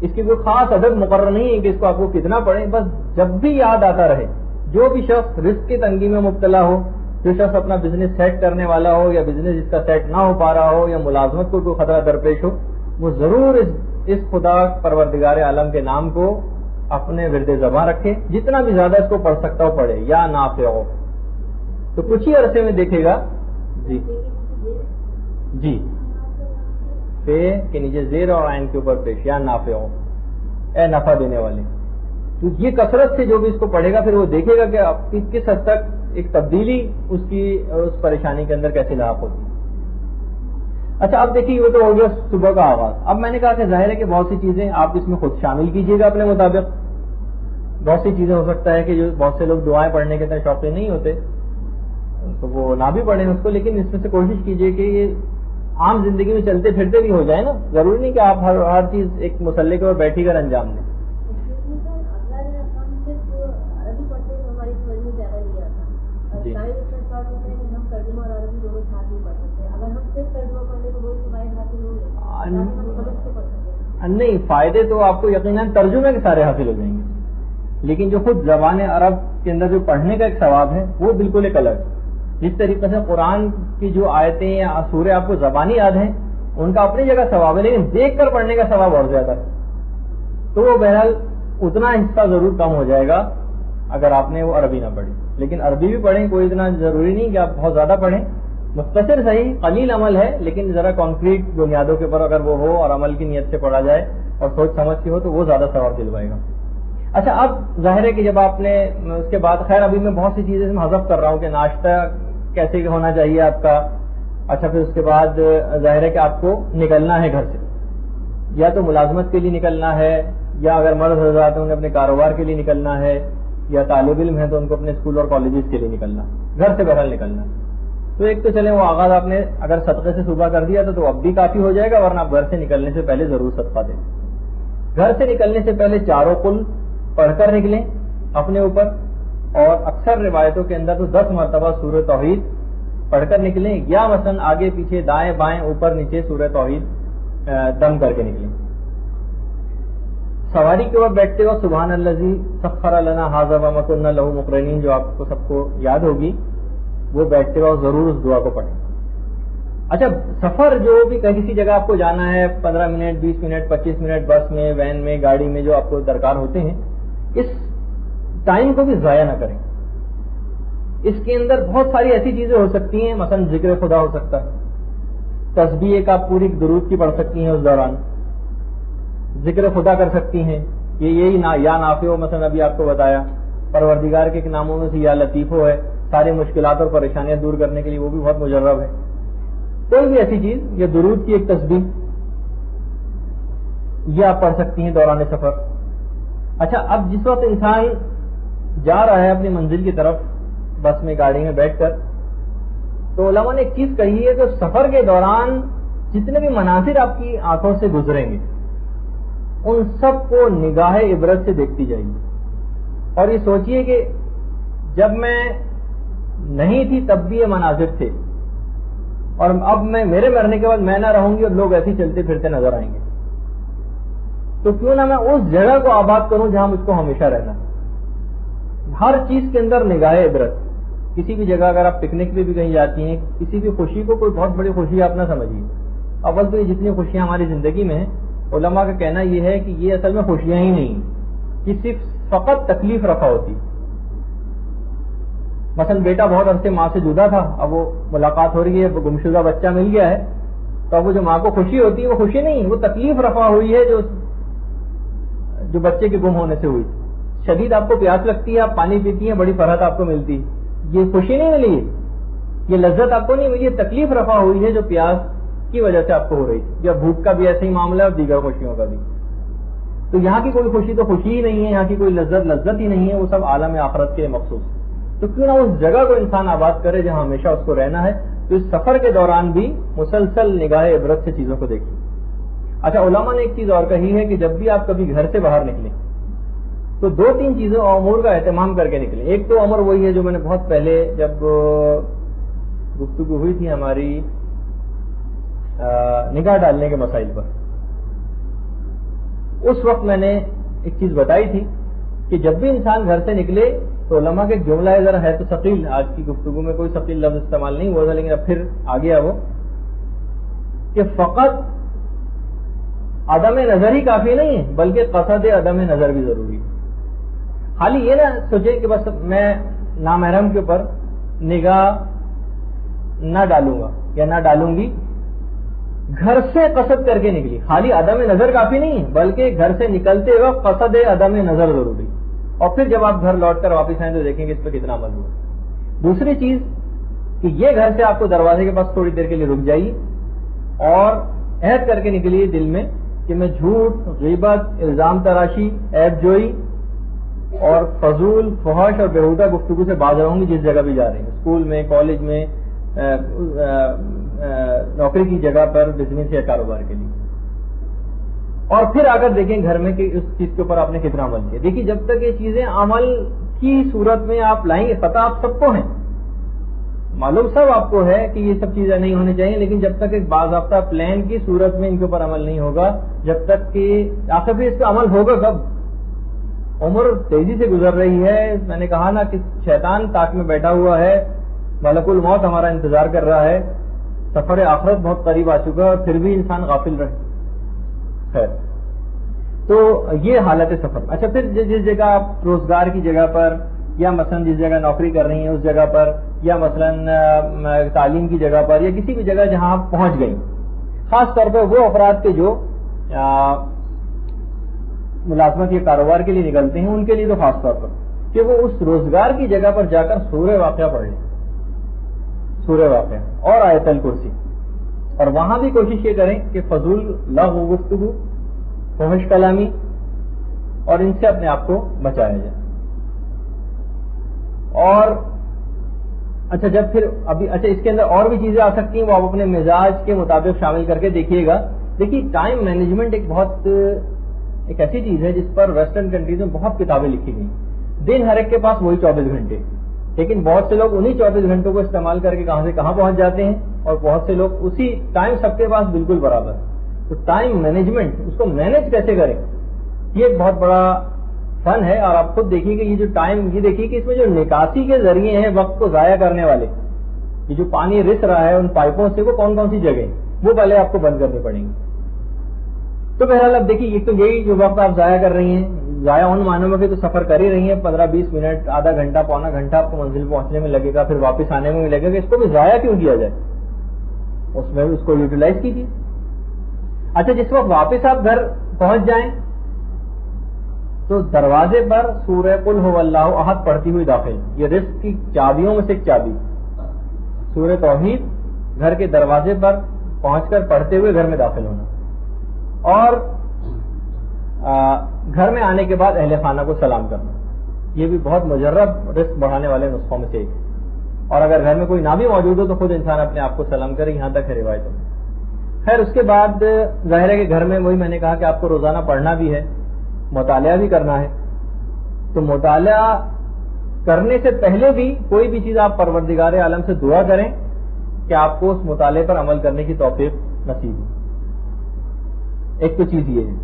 اس کی کوئی خاص عدد مقرر نہیں ہے کہ اس کو آپ کو کتنا پڑھیں، بس جب بھی یاد آتا رہے. جو بھی شخص رزق کی تنگی میں مبتلا ہو جو شخص اپنا بزنس سیٹ کرنے والا ہو یا بزنس جس کا سیٹ نہ ہو پا رہا ہو یا ملازمت کو کوئی خطرہ درپیش ہو، وہ ضرور اس خدا پروردگار عالم کے نام کو اپنے ورد زباں رکھے، جتنا بھی زیادہ اس کو پڑھ سکتا ہو پڑھے، یا نافع ہو تو کچھ ہی عرصے میں دیکھے گا. جی فے کے نیچے زیر اور عین کے اوپر پیش، یا نافع ہو، اے نفع دینے والے. تو یہ کثرت سے جو بھی اس کو پڑھے گا پھر وہ دیکھے گا کہ کس حد تک ایک تبدیلی اس پریشانی کے اندر کیسے لاحق ہوتی ہے. اچھا اب دیکھیے وہ تو ہو گیا صبح کا آغاز. اب میں نے کہا کہ ظاہر ہے کہ بہت سی چیزیں آپ اس میں خود شامل کیجئے گا اپنے مطابق. بہت سی چیزیں ہو سکتا ہے کہ جو بہت سے لوگ دعائیں پڑھنے کے اتنے شوقین نہیں ہوتے تو وہ نہ بھی پڑھیں اس کو، لیکن اس میں سے کوشش کیجئے کہ یہ عام زندگی میں چلتے پھرتے بھی ہو جائے نا. ضروری نہیں کہ آپ ہر چیز ایک مسلح کے اوپر بیٹھی کر انجام دیں. جی نہیں، فائدے تو آپ کو یقیناً ترجمے کے سارے حاصل ہو جائیں گے، لیکن جو خود زبان عرب کے اندر جو پڑھنے کا ایک ثواب ہے وہ بالکل ایک الگ. جس طریقے سے قرآن کی جو آیتیں یا سورے آپ کو زبانی یاد ہیں ان کا اپنی جگہ ثواب ہے، لیکن دیکھ کر پڑھنے کا ثواب اور زیادہ ہے. تو وہ بہرحال اتنا حصہ ضرور کم ہو جائے گا اگر آپ نے وہ عربی نہ پڑھی. لیکن عربی بھی پڑھیں، کوئی اتنا ضروری نہیں کہ آپ بہت زیادہ پڑھیں، مختصر صحیح قلیل عمل ہے لیکن ذرا کانکریٹ بنیادوں کے اوپر اگر وہ ہو اور عمل کی نیت سے پڑھا جائے اور سوچ سمجھ کے ہو تو وہ زیادہ ثواب دلوائے گا. اچھا اب ظاہر ہے کہ جب آپ نے اس کے بعد، خیر ابھی میں بہت سی چیزیں حذف کر رہا ہوں کہ ناشتہ کیسے ہونا چاہیے آپ کا. اچھا پھر اس کے بعد ظاہر ہے کہ آپ کو نکلنا ہے گھر سے، یا تو ملازمت کے لیے نکلنا ہے، یا اگر مرد حضرات ہیں انہیں اپنے کاروبار کے لیے نکلنا ہے، یا طالب علم ہیں تو ان کو اپنے اسکول اور کالجز کے لیے نکلنا، گھر سے بہرحال نکلنا. تو ایک تو چلیں وہ آغاز آپ نے اگر صدقے سے صبح کر دیا تو اب بھی کافی ہو جائے گا، ورنہ آپ گھر سے نکلنے سے پہلے ضرور صدقہ دیں. گھر سے نکلنے سے پہلے چاروں قل پڑھ کر نکلیں اپنے اوپر، اور اکثر روایتوں کے اندر تو 10 مرتبہ سورہ توحید پڑھ کر نکلیں، یا مثلا آگے پیچھے دائیں بائیں اوپر نیچے سورہ توحید دم کر کے نکلیں. سواری کے اوپر بیٹھتے ہو سبحان الذی سخر لنا ھذا وما كنا له مقرنین جو آپ کو سب کو یاد ہوگی، وہ بیٹھتے ہو ضرور اس دعا کو پڑھیں. اچھا سفر جو بھی کسی جگہ آپ کو جانا ہے 15 منٹ 20 منٹ 25 منٹ بس میں، وین میں، گاڑی میں جو آپ کو درکار ہوتے ہیں، اس ٹائم کو بھی ضائع نہ کریں. اس کے اندر بہت ساری ایسی چیزیں ہو سکتی ہیں، مثلا ذکر خدا ہو سکتا ہے، تسبیح ایک آپ پوری درود کی پڑھ سکتی ہیں اس دوران، ذکر خدا کر سکتی ہیں. یہی یا نافع مثلا ابھی آپ کو بتایا، پروردگار کے ناموں میں سے یا لطیف ہے، ساری مشکلات اور پریشانیاں دور کرنے کے لیے وہ بھی بہت مجرب ہے. کوئی بھی ایسی چیز، یا درود کی ایک تسبیح یہ آپ پڑھ سکتی ہیں دوران سفر. اچھا اب جس وقت انسان جا رہا ہے اپنی منزل کی طرف بس میں گاڑی میں بیٹھ کر، تو علماء نے ایک چیز کہی ہے کہ سفر کے دوران جتنے بھی مناظر آپ کی آنکھوں سے گزریں گے ان سب کو نگاہ عبرت سے دیکھتی جائے گی. اور یہ سوچئے کہ جب میں نہیں تھی تب بھی یہ مناظر تھے، اور اب میرے مرنے کے بعد میں نہ رہوں گی اور لوگ ایسے چلتے پھرتے نظر آئیں گے، تو کیوں نہ میں اس جگہ کو آباد کروں جہاں مجھ کو ہمیشہ رہنا. ہر چیز کے اندر نگاہ عبرت. کسی بھی جگہ اگر آپ پکنک پہ بھی کہیں جاتی ہیں، کسی بھی خوشی کو کوئی بہت بڑی خوشی آپ نہ سمجھیے. اول تو یہ جتنی خوشیاں ہماری زندگی میں ہیں، علماء کا کہنا یہ ہے کہ یہ اصل میں خوشیاں ہی نہیں، کہ صرف فقط تکلیف رفع ہوتی. مثلا بیٹا بہت عرصے ماں سے جدا تھا، اب وہ ملاقات ہو رہی ہے، گمشدہ بچہ مل گیا ہے، تو اب وہ جو ماں کو خوشی ہوتی ہے وہ خوشی نہیں، وہ تکلیف رفع ہوئی ہے جو بچے کے گم ہونے سے ہوئی. شدید آپ کو پیاس لگتی ہے، آپ پانی پیتی ہیں، بڑی فرحت آپ کو ملتی، یہ خوشی نہیں ملی، یہ لذت آپ کو نہیں ملی، یہ تکلیف رفع ہوئی ہے جو پیاس کی وجہ سے آپ کو ہو رہی تھی. یا بھوک کا بھی ایسا ہی معاملہ ہے اور دیگر خوشیوں کا بھی. تو یہاں کی کوئی خوشی تو خوشی ہی نہیں ہے، یہاں کی کوئی لذت ہی نہیں ہے، وہ سب عالم آخرت کے مخصوص. تو کیوں نہ اس جگہ کو انسان آباد کرے جہاں ہمیشہ اس کو رہنا ہے. تو اس سفر کے دوران بھی مسلسل نگاہ عبرت سے چیزوں کو دیکھیں. اچھا علماء نے ایک چیز اور کہی ہے کہ جب بھی آپ کبھی گھر سے باہر نکلیں تو 2-3 چیزوں امور کا اہتمام کر کے نکلیں. ایک تو امر وہی ہے جو میں نے بہت پہلے جب گفتگو ہوئی تھی ہماری نگاہ ڈالنے کے مسائل پر، اس وقت میں نے ایک چیز بتائی تھی کہ جب بھی انسان گھر سے نکلے تو علماء کے جملہ ذرا ہے تو ثقیل، آج کی گفتگو میں کوئی ثقیل لفظ استعمال نہیں ہوا تھا لیکن اب پھر آ گیا وہ، کہ فقط عدم نظر ہی کافی نہیں ہے بلکہ قصد عدم نظر بھی ضروری ہے. خالی یہ نہ سوچے کہ بس میں نامحرم کے اوپر نگاہ نہ ڈالوں گا یا نہ ڈالوں گی، گھر سے قصد کر کے نکلی، خالی عدم نظر کافی نہیں ہے بلکہ گھر سے نکلتے وقت قصد عدم نظر ضروری، اور پھر جب آپ گھر لوٹ کر واپس آئیں تو دیکھیں گے اس پہ کتنا عمل ہوا. دوسری چیز کہ یہ گھر سے آپ کو دروازے کے پاس تھوڑی دیر کے لیے رک جائیے اور عہد کر کے نکلیے دل میں کہ میں جھوٹ، غیبت، الزام تراشی، عیب جوئی اور فضول، فحش اور بیہودہ گفتگو سے باز رہوں گی جس جگہ بھی جا رہی ہوں، اسکول میں، کالج میں، نوکری کی جگہ پر، بزنس یا کاروبار کے لیے. اور پھر اگر دیکھیں گھر میں کہ اس چیز کے اوپر آپ نے کتنا عمل کیا. دیکھیے جب تک یہ چیزیں عمل کی صورت میں آپ لائیں گے، پتہ آپ سب کو ہے، معلوم سب آپ کو ہے کہ یہ سب چیزیں نہیں ہونی چاہیے، لیکن جب تک ایک باضابطہ پلان کی صورت میں ان کے اوپر عمل نہیں ہوگا، جب تک کہ آخر بھی اس کا عمل ہوگا کب؟ عمر تیزی سے گزر رہی ہے، میں نے کہا نا کہ شیطان تاک میں بیٹھا ہوا ہے، ملک الموت ہمارا انتظار کر رہا ہے، سفر آخرت بہت قریب آ چکا ہے اور پھر بھی انسان غافل رہے. خیر، تو یہ حالت سفر. اچھا، پھر جس جگہ آپ روزگار کی جگہ پر یا مثلا جس جگہ نوکری کر رہی ہیں اس جگہ پر یا مثلا تعلیم کی جگہ پر یا کسی بھی جگہ جہاں آپ پہنچ گئی، خاص طور پہ وہ افراد کے جو ملازمت یا کاروبار کے لیے نکلتے ہیں ان کے لیے تو خاص طور پر کہ وہ اس روزگار کی جگہ پر جا کر سورہ واقعہ پڑھ لیں، سورہ واقعہ اور آیت الکرسی، اور وہاں بھی کوشش یہ کریں کہ فضول لغو گفتگو، فحش کلامی اور ان سے اپنے آپ کو بچایا جائے. اور اچھا جب پھر اچھا اس کے اندر اور بھی چیزیں آ سکتی ہیں، وہ آپ اپنے مزاج کے مطابق شامل کر کے دیکھیے گا. دیکھیے ٹائم مینجمنٹ ایک ایسی چیز ہے جس پر ویسٹرن کنٹریز میں بہت کتابیں لکھی گئی. دن ہر ایک کے پاس وہی 24 گھنٹے، لیکن بہت سے لوگ انہی 24 گھنٹوں کو استعمال کر کے کہاں سے کہاں پہنچ جاتے ہیں، اور بہت سے لوگ اسی ٹائم سب کے پاس بالکل برابر. تو ٹائم مینجمنٹ، اس کو مینج کیسے کریں، یہ ایک بہت بڑا فن ہے. اور آپ خود دیکھیے کہ یہ جو ٹائم، یہ دیکھیے کہ اس میں جو نکاسی کے ذریعے ہیں وقت کو ضائع کرنے والے، یہ جو پانی رس رہا ہے ان پائپوں سے، وہ کون کون سی جگہ وہ پہلے آپ کو بند کرنی پڑیں گی. تو بہرحال اب دیکھیے ایک تو یہی جو وقت آپ ضائع کر رہی ہیں، ضائع ان معنوں میں کہ تو سفر کر ہی رہی ہیں، 15-20 منٹ، آدھا گھنٹہ، پونا گھنٹہ آپ کو منزل پہنچنے میں لگے گا، پھر واپس آنے میں لگے گا، اس کو بھی ضائع کیوں کیا جائے، اس میں اس کو یوٹیلائز کیجیے. اچھا جس وقت واپس آپ گھر پہنچ جائیں تو دروازے پر سورہ قل هو اللہ احد پڑھتی ہوئی داخل، یہ رزق کی چابیوں میں سے ایک چابی، سورہ توحید گھر کے دروازے پر پہنچ کر پڑھتے ہوئے گھر میں داخل ہونا، اور گھر میں آنے کے بعد اہل خانہ کو سلام کرنا، یہ بھی بہت مجرب رزق بڑھانے والے نسخوں میں سے ایک ہے. اور اگر گھر میں کوئی نہ بھی موجود ہو تو خود انسان اپنے آپ کو سلام کرے، یہاں تک ہے روایتوں میں. خیر اس کے بعد ظاہر ہے کہ گھر میں وہی میں نے کہا کہ آپ کو روزانہ پڑھنا بھی ہے، مطالعہ بھی کرنا ہے. تو مطالعہ کرنے سے پہلے بھی کوئی بھی چیز آپ پروردگار عالم سے دعا کریں کہ آپ کو اس مطالعے پر عمل کرنے کی توفیق نصیب ہو. ایک تو چیز یہ ہے.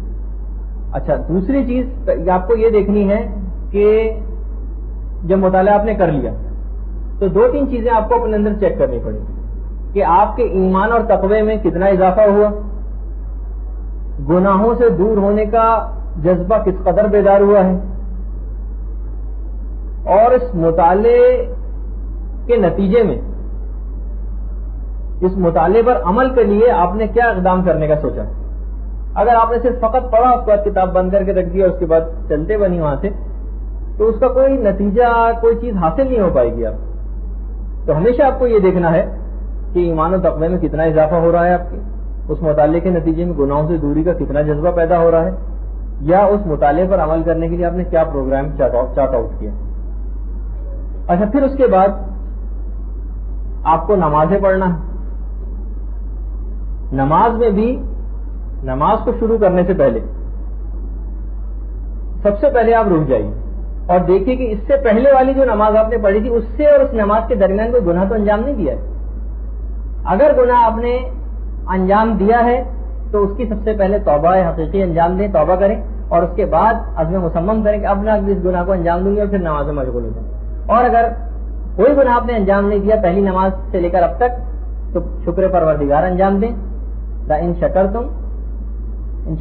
اچھا دوسری چیز آپ کو یہ دیکھنی ہے کہ جب مطالعہ آپ نے کر لیا تو 2-3 چیزیں آپ کو اپنے اندر چیک کرنی پڑیں گی کہ آپ کے ایمان اور تقوی میں کتنا اضافہ ہوا، گناہوں سے دور ہونے کا جذبہ کس قدر بیدار ہوا ہے، اور اس مطالعے کے نتیجے میں اس مطالعے پر عمل کے لیے آپ نے کیا اقدام کرنے کا سوچا. اگر آپ نے صرف فقط پڑھا، اس کے بعد کتاب بند کر کے رکھ دیا، اس کے بعد چلتے بنی وہاں سے، تو اس کا کوئی نتیجہ، کوئی چیز حاصل نہیں ہو پائے گی. آپ تو ہمیشہ آپ کو یہ دیکھنا ہے کہ ایمان و تقوی میں کتنا اضافہ ہو رہا ہے، آپ کے اس مطالعے کے نتیجے میں گناہوں سے دوری کا کتنا جذبہ پیدا ہو رہا ہے، یا اس مطالعے پر عمل کرنے کے لیے آپ نے کیا پروگرام چارٹ آؤٹ کیا. اچھا پھر اس کے بعد آپ کو نمازیں پڑھنا ہے. نماز میں بھی نماز کو شروع کرنے سے پہلے سب سے پہلے آپ رک جائیے اور دیکھیے کہ اس سے پہلے والی جو نماز آپ نے پڑھی تھی اس سے اور اس نماز کے درمیان کوئی گناہ تو انجام نہیں دیا ہے. اگر گناہ آپ نے انجام دیا ہے تو اس کی سب سے پہلے توبہ حقیقی انجام دیں، توبہ کریں. اور اس کے بعد عزم مصمم کریں کہ اب نہ اس گناہ کو انجام دوں گی اور پھر نماز میں مشغول ہو جائیں. اور اگر کوئی گناہ آپ نے انجام نہیں دیا پہلی نماز سے لے کر اب تک تو شکر پروردگار انجام دیں. ان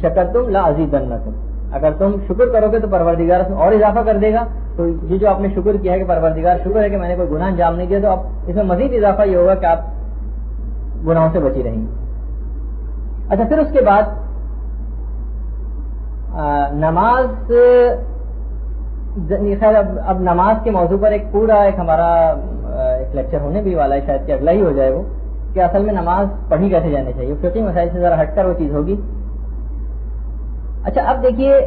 شکرتم لا ازیدنکم، اگر تم شکر کرو گے تو پروردگار اس میں اور اضافہ کر دے گا. تو یہ جو آپ نے شکر کیا ہے کہ پروردگار شکر ہے کہ میں نے کوئی گناہ انجام نہیں دیا، تو اب اس میں مزید اضافہ یہ ہوگا کہ آپ گناہوں سے بچی رہیں گے. اچھا پھر اس کے بعد نماز، خیر اب نماز کے موضوع پر ایک پورا ہمارا ایک لیکچر ہونے بھی والا ہے، شاید کہ اگلا ہی ہو جائے وہ، کہ اصل میں نماز پڑھی کیسے جانی چاہیے. فقہی مسائل سے ذرا ہٹ کر وہ چیز ہوگی. اچھا اب دیکھیے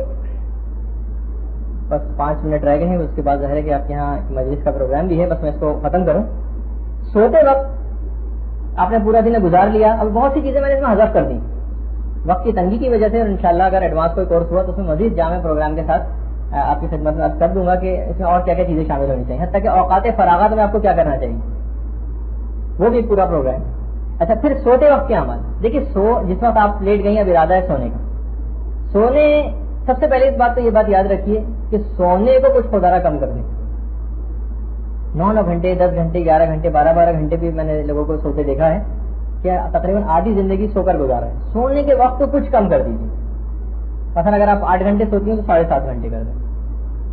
بس 5 منٹ رہ گئے ہیں، اس کے بعد ظاہر ہے کہ آپ کے یہاں مجلس کا پروگرام بھی ہے، بس میں اس کو ختم کروں. سوتے وقت آپ نے پورا دن گزار لیا، اب بہت سی چیزیں میں نے اس میں حذف کر دی وقت کی تنگی کی وجہ سے، اور انشاءاللہ اگر ایڈوانس کوئی کورس ہوا تو اس میں مزید جامع پروگرام کے ساتھ آپ کی خدمت میں عرض کر دوں گا کہ اس میں اور کیا کیا چیزیں شامل ہونی چاہیے، حتیٰ کہ اوقات فراغت میں آپ کو کیا کرنا چاہیے وہ بھی پورا پروگرام. اچھا پھر سوتے وقت کے عمل. دیکھیے جس وقت آپ لیٹ گئی اب ارادہ ہے سونے کا، سونے سب سے پہلے اس بات تو یہ بات یاد رکھیے کہ سونے کو کچھ خدا کم کر دیں. 9 گھنٹے 10 گھنٹے 11 گھنٹے 12 گھنٹے بھی میں نے لوگوں کو سوتے دیکھا ہے کہ تقریباً آدھی زندگی سو کر گزارا ہے. سونے کے وقت کو کچھ کم کر دیجیے. مثلا اگر آپ 8 گھنٹے سوتی ہیں تو 7.5 گھنٹے کر دیں،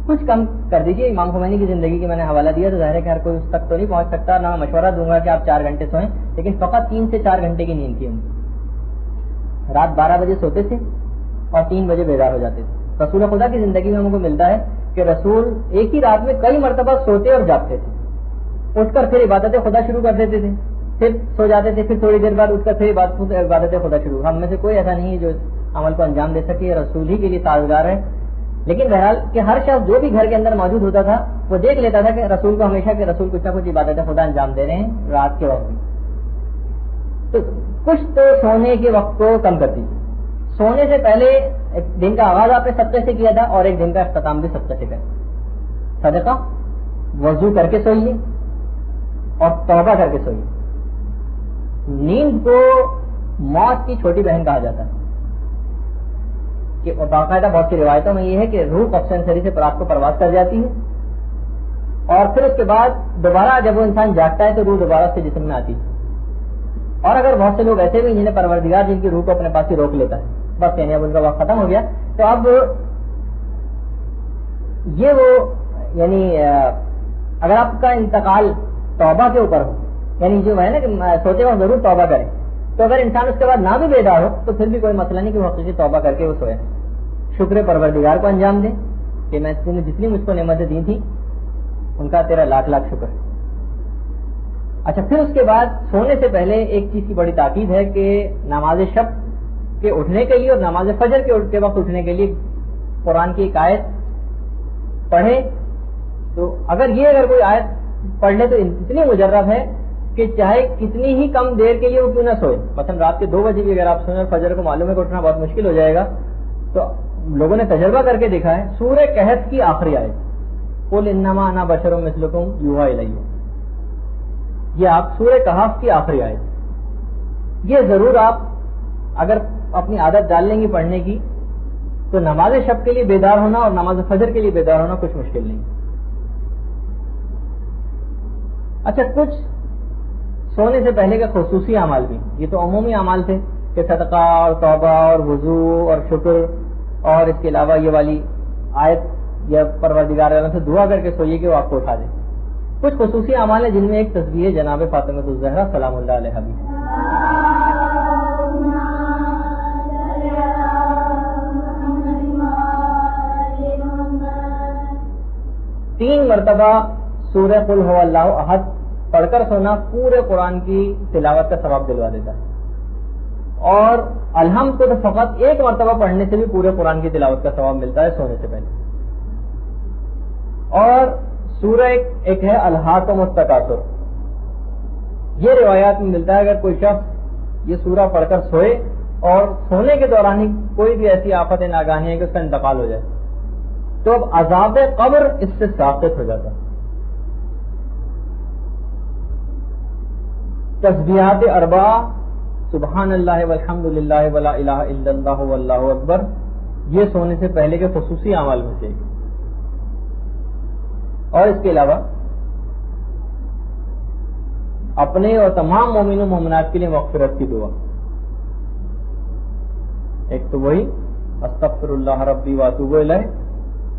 کچھ کم کر دیجیے. امام خمینی کی زندگی کی میں نے حوالہ دیا تو ظاہر ہے کہ ہر کوئی اس تک تو نہیں پہنچ سکتا، نہ مشورہ دوں گا کہ آپ 4 گھنٹے سوئیں، لیکن فقط 3 سے 4 گھنٹے کی نیند کی. رات 12 بجے سوتے تھے اور 3 بجے بیدار ہو جاتے تھے. رسول خدا کی زندگی میں ہم کو ملتا ہے کہ رسول ایک ہی رات میں کئی مرتبہ سوتے اور جاگتے تھے. اٹھ کر پھر عبادت خدا شروع کر دیتے تھے، پھر سو جاتے تھے، پھر تھوڑی دیر بعد اٹھ کر پھر عبادت خدا شروع. ہم میں سے کوئی ایسا نہیں ہے جو اس عمل کو انجام دے سکے، رسول ہی کے لیے سازگار ہے. لیکن بہرحال کہ ہر شخص جو بھی گھر کے اندر موجود ہوتا تھا وہ دیکھ لیتا تھا کہ رسول کو ہمیشہ کہ رسول کچھ نہ کچھ عبادت خدا انجام دے رہے ہیں رات کے وقت میں. تو کچھ تو سونے کے وقت کو کم کر دیجیے. سونے سے پہلے ایک دن کا آغاز آپ نے صدقے سے کیا تھا اور ایک دن کا اختتام بھی صدقے سے کریں. صدقہ وضو کر کے سوئیے اور توبہ کر کے سوئیے. نیند کو موت کی چھوٹی بہن کہا جاتا ہے کہ باقاعدہ بہت سی روایتوں میں یہ ہے کہ روح قبض سنسری سے رات کو پرواز کر جاتی ہے اور پھر اس کے بعد دوبارہ جب وہ انسان جاگتا ہے تو روح دوبارہ سے جسم میں آتی ہے. اور اگر بہت سے لوگ ایسے بھی جنہیں پروردگار جن کی روح کو اپنے پاس ہی روک لیتا ہے، بس یعنی اب ان کا وقت ختم ہو گیا، تو اب یہ وہ یعنی اگر آپ کا انتقال توبہ کے اوپر ہو، یعنی جو ہے نا کہ سوچے وقت ضرور توبہ کریں، تو اگر انسان اس کے بعد نہ بھی بیدار ہو تو پھر بھی کوئی مسئلہ نہیں کہ وہ حقیقی توبہ کر کے وہ سوئے. شکر پروردگار کو انجام دیں کہ میں نے جتنی مجھ کو نعمتیں دی تھیں ان کا تیرا لاکھ لاکھ شکر. اچھا پھر اس کے بعد سونے سے پہلے ایک چیز کی بڑی تاکید ہے کہ نماز شب کے اٹھنے کے لیے اور نماز فجر کے وقت اٹھنے کے لیے قرآن کی ایک آیت پڑھے. تو اگر کوئی آیت پڑھ لے تو اتنی مجرب ہے کہ چاہے کتنی ہی کم دیر کے لیے وہ کیوں نہ سوئے. مثلا رات کے 2 بجے بھی اگر آپ سوئیں اور فجر کو معلوم ہے کہ اٹھنا بہت مشکل ہو جائے گا، تو لوگوں نے تجربہ کر کے دیکھا ہے سورہ کہف کی آخری آیت قل انما انا بشر مثلکم یوحی الی، یہ آپ سورہ کہف کی آخری آیت، یہ ضرور آپ اگر اپنی عادت ڈال لیں گی پڑھنے کی تو نماز شب کے لیے بیدار ہونا اور نماز فجر کے لیے بیدار ہونا کچھ مشکل نہیں. اچھا کچھ سونے سے پہلے کا خصوصی اعمال بھی، یہ تو عمومی اعمال تھے کہ صدقہ اور توبہ اور وضو اور شکر، اور اس کے علاوہ یہ والی آیت یا پروردگار عالم سے دعا کر کے سوئیے کہ وہ آپ کو اٹھا دے. کچھ خصوصی اعمال ہیں جن میں ایک تسبیح جناب فاطمہ الزہرا سلام اللہ علیہا بھی. 3 مرتبہ سورہ قل هو اللہ احد پڑھ کر سونا پورے قرآن کی تلاوت کا ثواب دلوا دیتا ہے، اور الحمد کو تو فقط 1 مرتبہ پڑھنے سے بھی پورے قرآن کی تلاوت کا ثواب ملتا ہے سونے سے پہلے. اور سورہ ایک ہے الہاکم التکاثر، یہ روایات میں ملتا ہے اگر کوئی شخص یہ سورہ پڑھ کر سوئے اور سونے کے دوران ہی کوئی بھی ایسی آفت ناگہانی ہے کہ اس کا انتقال ہو جائے تو اب عذاب قبر اس سے ساقط ہو جاتا ہے. تسبیحات 4 سبحان اللہ والحمد للہ ولا الہ الا اللہ واللہ اکبر یہ سونے سے پہلے کے خصوصی اعمال میں سے ایک ہے۔ اور اس کے علاوہ اپنے اور تمام مومن و مومنات کے لیے مغفرت کی دعا، ایک تو وہی استغفر اللہ ربی واتوب الیہ،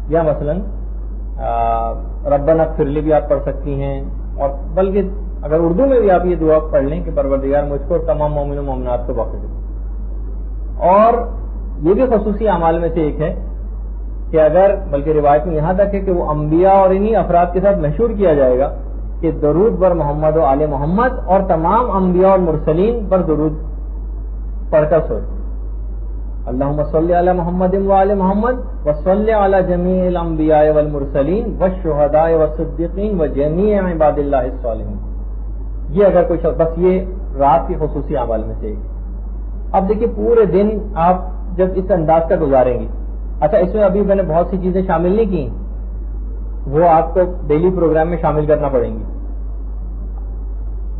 یا مثلا ربنا اغفر لی بھی آپ پڑھ سکتی ہیں، اور بلکہ اگر اردو میں بھی آپ یہ دعا پڑھ لیں کہ پروردگار مجھ کو اور تمام مومن و مومنات کو بخش دے۔ اور یہ بھی خصوصی اعمال میں سے ایک ہے کہ اگر، بلکہ روایت میں یہاں تک ہے کہ وہ انبیاء اور انہی افراد کے ساتھ مشہور کیا جائے گا کہ درود بر محمد و آل محمد، اور تمام انبیاء اور مرسلین پر درود پڑھ کر سوئے، اللہم صلی علی محمد و آل محمد وصلی علی جمیع الانبیاء والمرسلین والشہداء والصدیقین وجمیع عباد اللہ الصالحین۔ یہ اگر کوئی شخص، بس یہ رات کے خصوصی اعمال میں سے ایک ہے۔ اب دیکھیے پورے دن آپ جب اس انداز کا گزاریں گے، اچھا اس میں ابھی میں نے بہت سی چیزیں شامل نہیں کی، وہ آپ کو ڈیلی پروگرام میں شامل کرنا پڑیں گی۔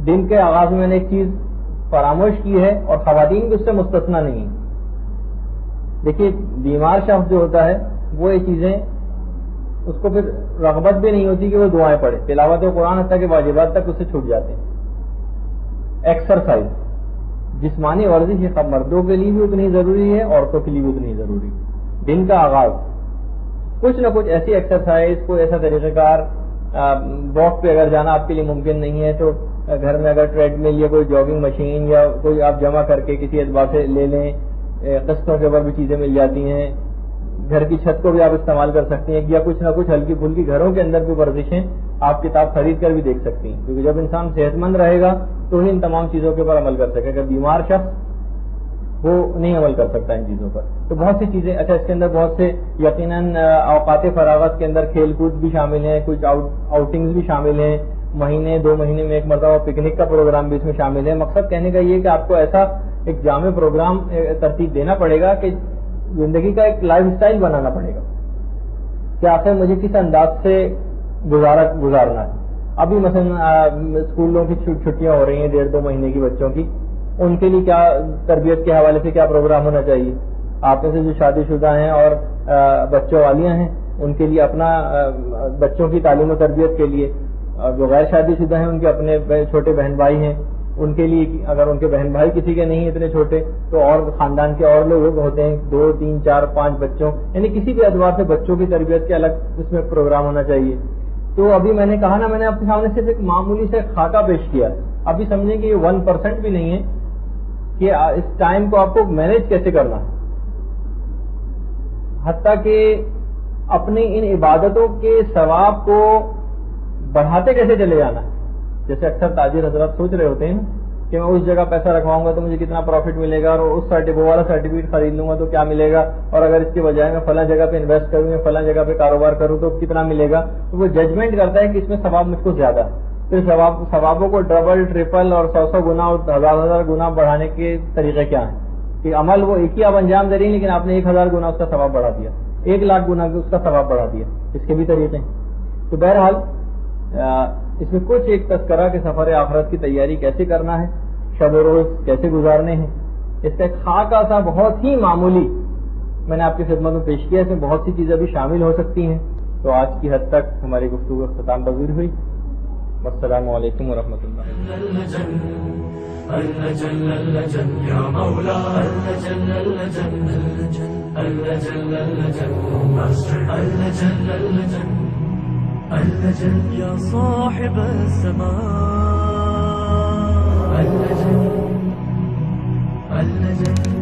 دن کے آغاز میں نے ایک چیز فراموش کی ہے، اور خواتین بھی اس سے مستثنا نہیں ہیں۔ دیکھیے بیمار شخص جو ہوتا ہے وہ یہ چیزیں، اس کو پھر رغبت بھی نہیں ہوتی کہ وہ دعائیں پڑھے، تلاوت قرآن حتیٰ کہ واجبات تک اس سے چھوٹ جاتے ہیں۔ ایکسرسائز، جسمانی ورزش یہ مردوں کے لیے بھی اتنی ضروری ہے، عورتوں کے لیے بھی اتنی ضروری ہے۔ دن کا آغاز کچھ نہ کچھ ایسی ایکسرسائز، کوئی ایسا طریقہ کار، واک پہ اگر جانا آپ کے لیے ممکن نہیں ہے تو گھر میں اگر ٹریڈ مل یا کوئی جاگنگ مشین یا کوئی آپ جمع کر کے کسی اعتبار سے لے لیں، قسطوں کے اوپر بھی چیزیں مل جاتی ہیں، گھر کی چھت کو بھی آپ استعمال کر سکتی ہیں، یا کچھ نہ کچھ ہلکی پھلکی گھروں کے اندر بھی ورزشیں آپ کتاب خرید کر بھی دیکھ سکتی ہیں، کیونکہ جب انسان صحت مند رہے گا تو ہی ان تمام چیزوں کے اوپر عمل کر سکے گا۔ بیمار شخص وہ نہیں عمل کر سکتا ان چیزوں پر۔ تو بہت سی چیزیں، اچھا اس کے اندر بہت سے یقیناً اوقات فراغت کے اندر کھیل کود بھی شامل ہیں، کچھ آؤٹنگز بھی شامل ہیں، مہینے 2 مہینے میں ایک مرتبہ پکنک کا پروگرام بھی اس میں شامل ہے۔ مقصد کہنے کا یہ کہ آپ کو ایسا ایک جامع پروگرام ترتیب دینا پڑے گا کہ زندگی کا ایک لائف سٹائل بنانا پڑے گا کہ آخر مجھے کس انداز سے گزارنا ہے۔ ابھی مثلا اسکولوں کی چھٹیاں ہو رہی ہیں 1.5-2 مہینے کی بچوں کی، ان کے لیے کیا تربیت کے حوالے سے کیا پروگرام ہونا چاہیے۔ آپ میں سے جو شادی شدہ ہیں اور بچوں والیاں ہیں ان کے لیے اپنا بچوں کی تعلیم و تربیت کے لیے، جو غیر شادی شدہ ہیں ان کے اپنے چھوٹے بہن بھائی ہیں ان کے لیے، اگر ان کے بہن بھائی کسی کے نہیں اتنے چھوٹے تو اور خاندان کے اور لوگ ہوتے ہیں 2 3 4 5 بچوں، یعنی کسی بھی اعتبار سے بچوں کی تربیت کے الگ اس میں پروگرام ہونا چاہیے۔ تو ابھی میں نے کہا نا، میں نے آپ کے سامنے صرف ایک معمولی سے خاکہ پیش کیا، ابھی سمجھیں کہ یہ 1% بھی نہیں ہے کہ اس ٹائم کو آپ کو مینج کیسے کرنا ہے، حتیٰ کہ اپنی ان عبادتوں کے ثواب کو بڑھاتے کیسے چلے جانا ہے۔ جیسے اکثر تاجر حضرات سوچ رہے ہوتے ہیں کہ میں اس جگہ پیسہ رکھواؤں گا تو مجھے کتنا پروفٹ ملے گا، اور اس وہ والا سرٹیفکیٹ خرید لوں گا تو کیا ملے گا، اور اگر اس کے بجائے میں فلاں جگہ پہ انویسٹ کروں یا فلاں جگہ پہ کاروبار کروں تو کتنا ملے گا۔ تو وہ ججمنٹ کرتا ہے کہ اس میں ثواب مجھ کو زیادہ ہے، پھر ثوابوں کو ڈبل ٹرپل اور 100 گنا اور 1000 گنا بڑھانے کے طریقے کیا ہیں کہ عمل وہ ایک ہی آپ انجام دے رہی ہیں لیکن آپ نے 1000 گنا اس کا ثواب بڑھا دیا، 1 لاکھ گنا اس کا ثواب بڑھا دیا، اس کے بھی طریقے ہیں۔ تو بہرحال اس میں کچھ ایک تذکرہ کہ سفر آخرت کی تیاری کیسے کرنا ہے، شب و روز کیسے گزارنے ہیں، اس کا ایک خاکہ سا بہت ہی معمولی میں نے آپ کی خدمت میں پیش کیا۔ اس میں بہت سی چیزیں بھی شامل ہو سکتی ہیں۔ تو آج کی حد تک ہماری گفتگو اختتام پذیر ہوئی۔ السلام علیکم ورحمۃ اللجن يا صاحب السماء اللجن